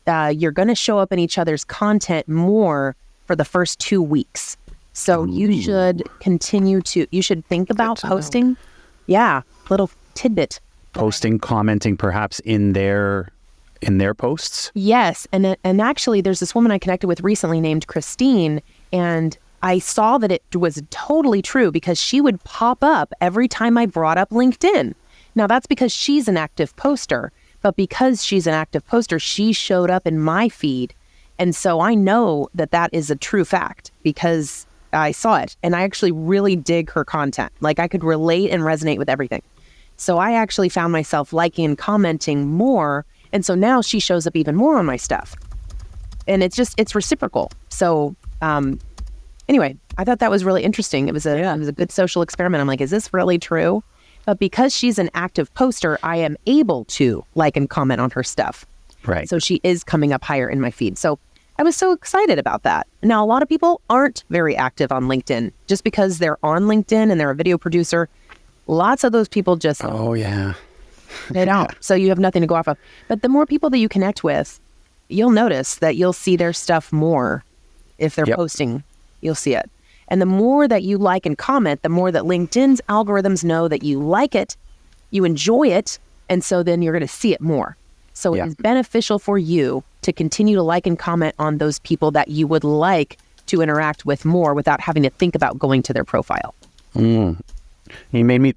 you're going to show up in each other's content more for the first 2 weeks. So you should you should think about posting. Yeah, little tidbit. Posting, commenting perhaps in their posts? Yes. And actually there's this woman I connected with recently named Christine, and I saw that it was totally true because she would pop up every time I brought up LinkedIn. Now that's because she's an active poster, but because she's an active poster, she showed up in my feed. And so I know that that is a true fact because I saw it and I actually really dig her content. Like I could relate and resonate with everything. So I actually found myself liking and commenting more. And so now she shows up even more on my stuff. And it's reciprocal. So, anyway, I thought that was really interesting. It was a good social experiment. I'm like, is this really true? But because she's an active poster, I am able to like and comment on her stuff. Right. So she is coming up higher in my feed. So I was so excited about that. Now, a lot of people aren't very active on LinkedIn just because they're on LinkedIn and they're a video producer. Lots of those people just... Oh, yeah. They don't. So you have nothing to go off of. But the more people that you connect with, you'll notice that you'll see their stuff more. If they're posting, you'll see it. And the more that you like and comment, the more that LinkedIn's algorithms know that you like it, you enjoy it, and so then you're going to see it more. So it is beneficial for you to continue to like and comment on those people that you would like to interact with more without having to think about going to their profile. You made me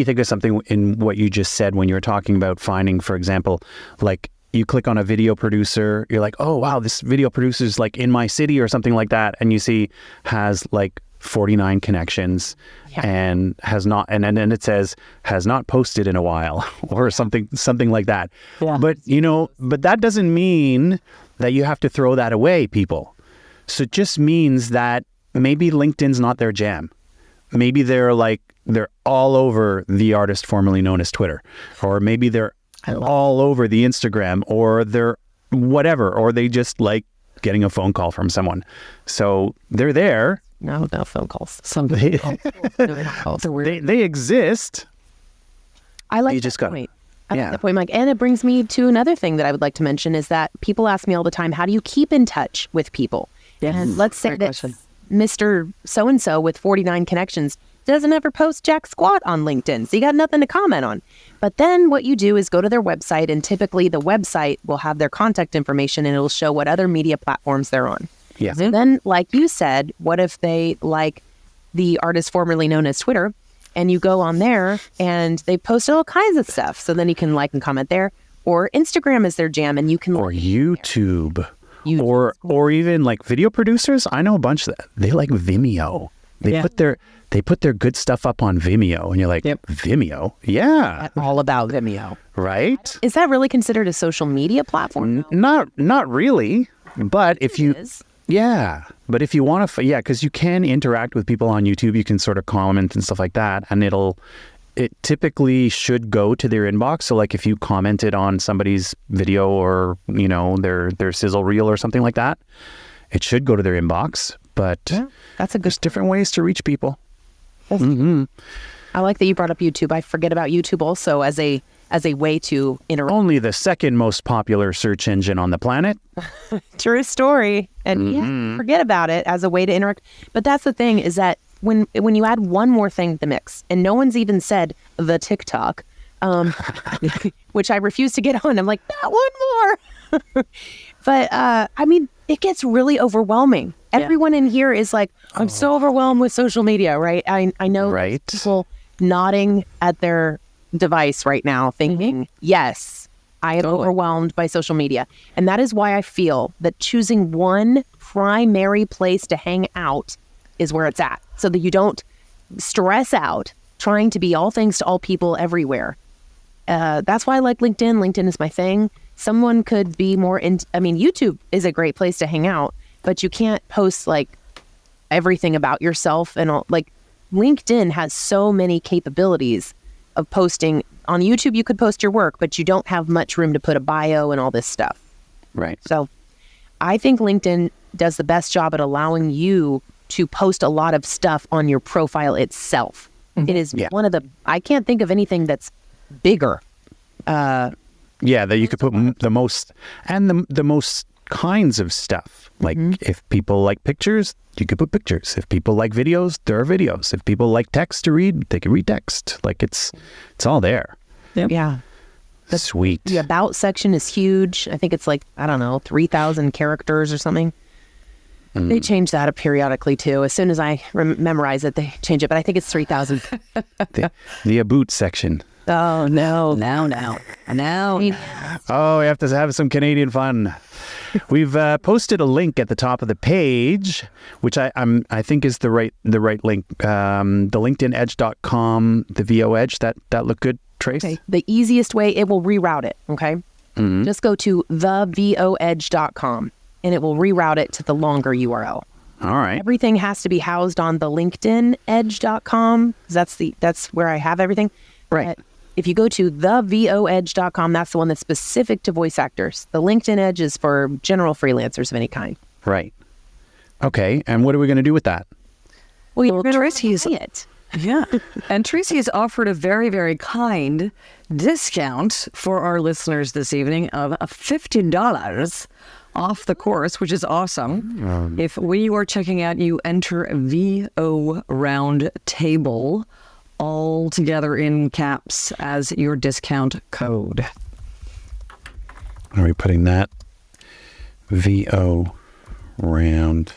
think of something in what you just said when you were talking about finding, for example, like you click on a video producer, you're like, oh, wow, this video producer is like in my city or something like that. And you see has like 49 connections and has not, and then it says has not posted in a while or something like that. Yeah. But, but that doesn't mean that you have to throw that away, people. So it just means that maybe LinkedIn's not their jam. Maybe they're all over the artist formerly known as Twitter, or maybe they're all over the Instagram, or they're whatever, or they just like getting a phone call from someone. So they're there. No phone calls. They exist. I like You just that got point. I like that point, Mike. And it brings me to another thing that I would like to mention is that people ask me all the time, how do you keep in touch with people? Yes. And let's say Great that question. Mr. So-and-so with 49 connections doesn't ever post jack squat on LinkedIn. So you got nothing to comment on. But then what you do is go to their website, and typically the website will have their contact information and it'll show what other media platforms they're on. Yeah. So then, like you said, what if they like the artist formerly known as Twitter, and you go on there and they post all kinds of stuff. So then you can like and comment there. Or Instagram is their jam and you can... Or YouTube. Or even like video producers. I know a bunch that they like Vimeo. They put their good stuff up on Vimeo, and you're like, Vimeo? Yeah. All about Vimeo. Right? Is that really considered a social media platform? Not really. But if you... is. Yeah. But if you want to... because you can interact with people on YouTube. You can sort of comment and stuff like that. And it typically should go to their inbox. So like if you commented on somebody's video or, their sizzle reel or something like that, it should go to their inbox. But that's a good... there's different ways to reach people. I like that you brought up YouTube. I forget about YouTube also as a way to interact. Only the second most popular search engine on the planet. True story. And forget about it as a way to interact. But that's the thing is that when you add one more thing to the mix, and no one's even said the TikTok, which I refuse to get on. I'm like, not one more. But it gets really overwhelming. Everyone in here is like, I'm so overwhelmed with social media, right? I know people nodding at their device right now thinking, yes, I am overwhelmed by social media. And that is why I feel that choosing one primary place to hang out is where it's at, so that you don't stress out trying to be all things to all people everywhere. That's why I like LinkedIn. LinkedIn is my thing. Someone could be more YouTube is a great place to hang out, but you can't post like everything about yourself and all. Like LinkedIn has so many capabilities of posting. On YouTube, you could post your work, but you don't have much room to put a bio and all this stuff. Right. So I think LinkedIn does the best job at allowing you to post a lot of stuff on your profile itself. It is one of the, I can't think of anything that's bigger. That you could put the most, and the most kinds of stuff. Like if people like pictures, you could put pictures. If people like videos, there are videos. If people like text to read, they can read text. Like it's all there. Yep. Yeah. Sweet. The about section is huge. I think it's like, 3,000 characters or something. They change that periodically too. As soon as I memorize it, they change it. But I think it's 3,000. The about section. Oh, no. Now. Oh, we have to have some Canadian fun. We've posted a link at the top of the page, which I think is the right link. The LinkedInEdge.com, the VO Edge. That look good, Trace? Okay. The easiest way, it will reroute it. Okay. Just go to thevoedge.com and it will reroute it to the longer URL. All right. Everything has to be housed on the LinkedInEdge.com. That's where I have everything. Right. But if you go to thevoedge.com, that's the one that's specific to voice actors. The LinkedIn Edge is for general freelancers of any kind. Right. Okay. And what are we going to do with that? Well, you're going to Tracy's try it. Yeah. And Tracy has offered a very, very kind discount for our listeners this evening of $50 off the course, which is awesome. If you are checking out, you enter VO Round Table all together in caps as your discount code. Are we putting that? VO Round.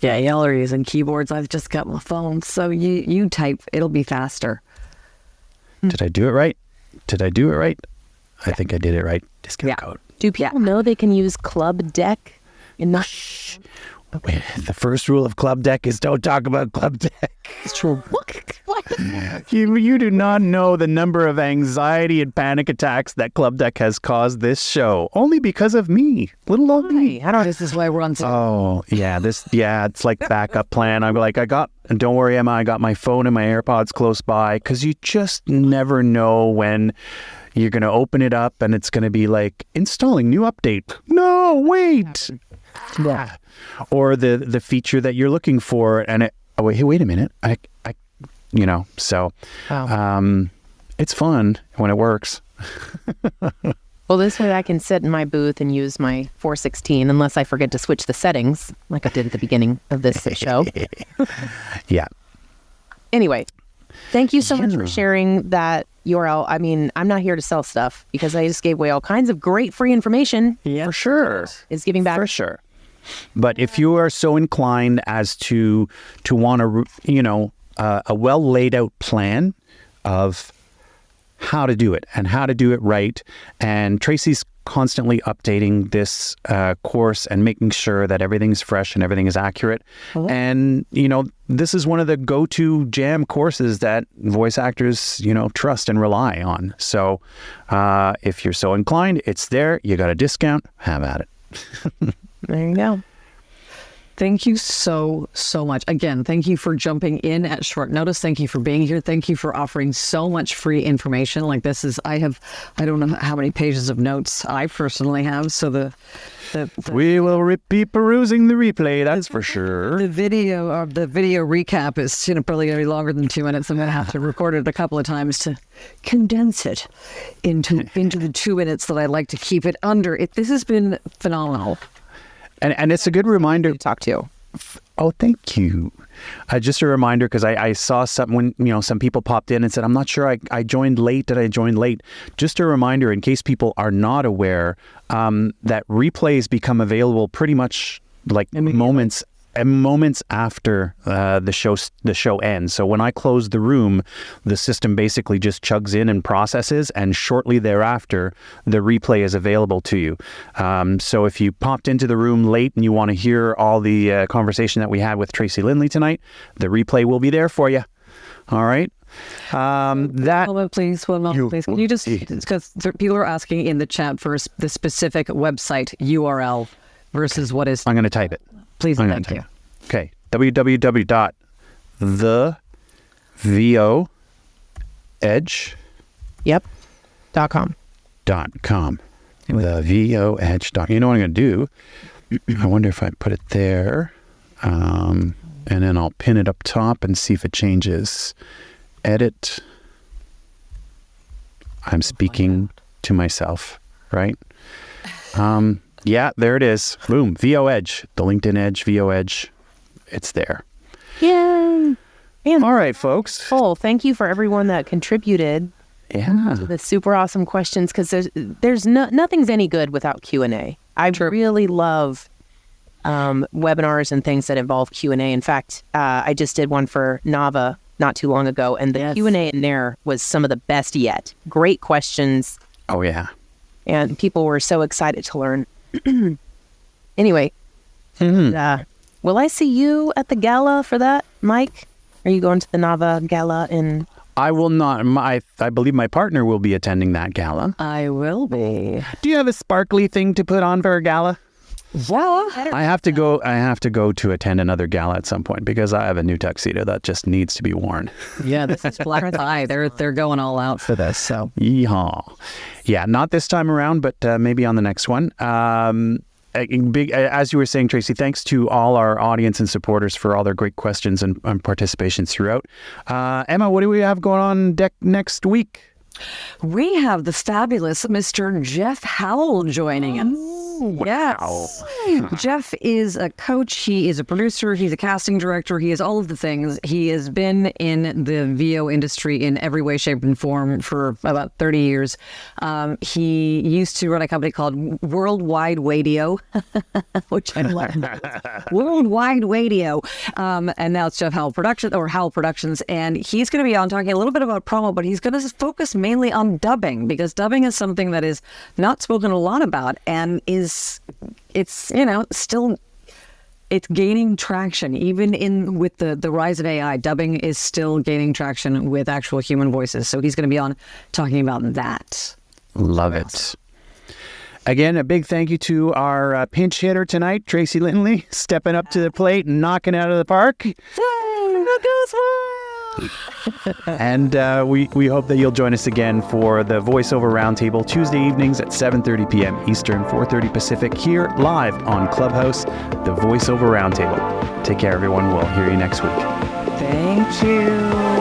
Yeah, y'all are using keyboards. I've just got my phone, so you type. It'll be faster. Did I do it right? I think I did it right. Discount code. Do people know they can use Club Deck? The first rule of Club Deck is don't talk about Club Deck. It's true. You do not know the number of anxiety and panic attacks that Club Deck has caused this show. Only because of me. Little old me. This is why we're on. It's like backup plan. I'm like, don't worry, Emma, I got my phone and my AirPods close by, because you just never know when you're going to open it up and it's going to be like, installing new update. No, wait. Yeah. Or the feature that you're looking for, and wait a minute. It's fun when it works. Well, this way I can sit in my booth and use my 416 unless I forget to switch the settings like I did at the beginning of this show. Yeah. Anyway, thank you so much for sharing that URL. I mean, I'm not here to sell stuff because I just gave away all kinds of great free information. Yeah, for sure. Is giving back. For sure. But if you are so inclined as to want to, a well laid out plan of how to do it and how to do it right, and Tracy's constantly updating this course and making sure that everything's fresh and everything is accurate. And, this is one of the go-to jam courses that voice actors, trust and rely on. So if you're so inclined, it's there. You got a discount. Have at it. There you go. Thank you so much. Again, thank you for jumping in at short notice. Thank you for being here. Thank you for offering so much free information. Like this is, I don't know how many pages of notes I personally have. So we will be perusing the replay, that's for sure. The video recap is probably going to be longer than 2 minutes. I'm going to have to record it a couple of times to condense it into the 2 minutes that I'd like to keep it under. This has been phenomenal. And it's a good reminder to talk to you. Oh, thank you. Just a reminder, because I saw something when, some people popped in and said, I'm not sure I joined late. Did I join late? Just a reminder, in case people are not aware, that replays become available pretty much like moments moments after the show ends. So when I close the room, the system basically just chugs in and processes, and shortly thereafter, the replay is available to you. So if you popped into the room late and you want to hear all the conversation that we had with Tracy Lindley tonight, the replay will be there for you. All right. One moment, please. Can you just, because people are asking in the chat for the specific website URL versus what is. I'm going to type it. Please, thank you. Okay. www.thevoedge.com. Yep. .com. The VOEdge. You know what I'm going to do? I wonder if I put it there, and then I'll pin it up top and see if it changes. Edit. I'm speaking to myself, right? Yeah, there it is. Boom. VOEdge. The LinkedIn Edge, VOEdge. It's there. Yay. And all right, folks. Thank you for everyone that contributed. Yeah. The super awesome questions, because there's nothing's any good without Q&A. I really love webinars and things that involve Q&A. In fact, I just did one for Nava not too long ago, and the Q&A in there was some of the best yet. Great questions. Oh, yeah. And people were so excited to learn. Anyway, will I see you at the gala for that, Mike? Are you going to the Nava gala in... I will not. I believe my partner will be attending that gala. I will be. Do you have a sparkly thing to put on for a gala? Yeah. I have to go to attend another gala at some point because I have a new tuxedo that just needs to be worn. Yeah, this is black tie. They're going all out for this. So yeehaw. Yeah, not this time around, but maybe on the next one. As you were saying, Tracy, thanks to all our audience and supporters for all their great questions and participations throughout. Emma, what do we have going on next week? We have the fabulous Mr. Jeff Howell joining us. Yes. Jeff is a coach. He is a producer. He's a casting director. He is all of the things. He has been in the VO industry in every way, shape, and form for about 30 years. He used to run a company called Worldwide Radio, which I love. Worldwide Radio. And now it's Jeff Howell Howell Productions. And he's going to be on talking a little bit about promo, but he's going to focus mainly on dubbing, because dubbing is something that is not spoken a lot about and it's gaining traction even with the rise of AI. Dubbing is still gaining traction with actual human voices. So he's going to be on talking about that. Love it. Again, a big thank you to our pinch hitter tonight, Tracy Lindley, stepping up to the plate and knocking it out of the park. And we hope that you'll join us again for the Voiceover Round Table Tuesday evenings at 7:30 p.m. Eastern, 4:30 Pacific, here live on Clubhouse, the Voiceover Round Table. Take care, everyone. We'll hear you next week. Thank you.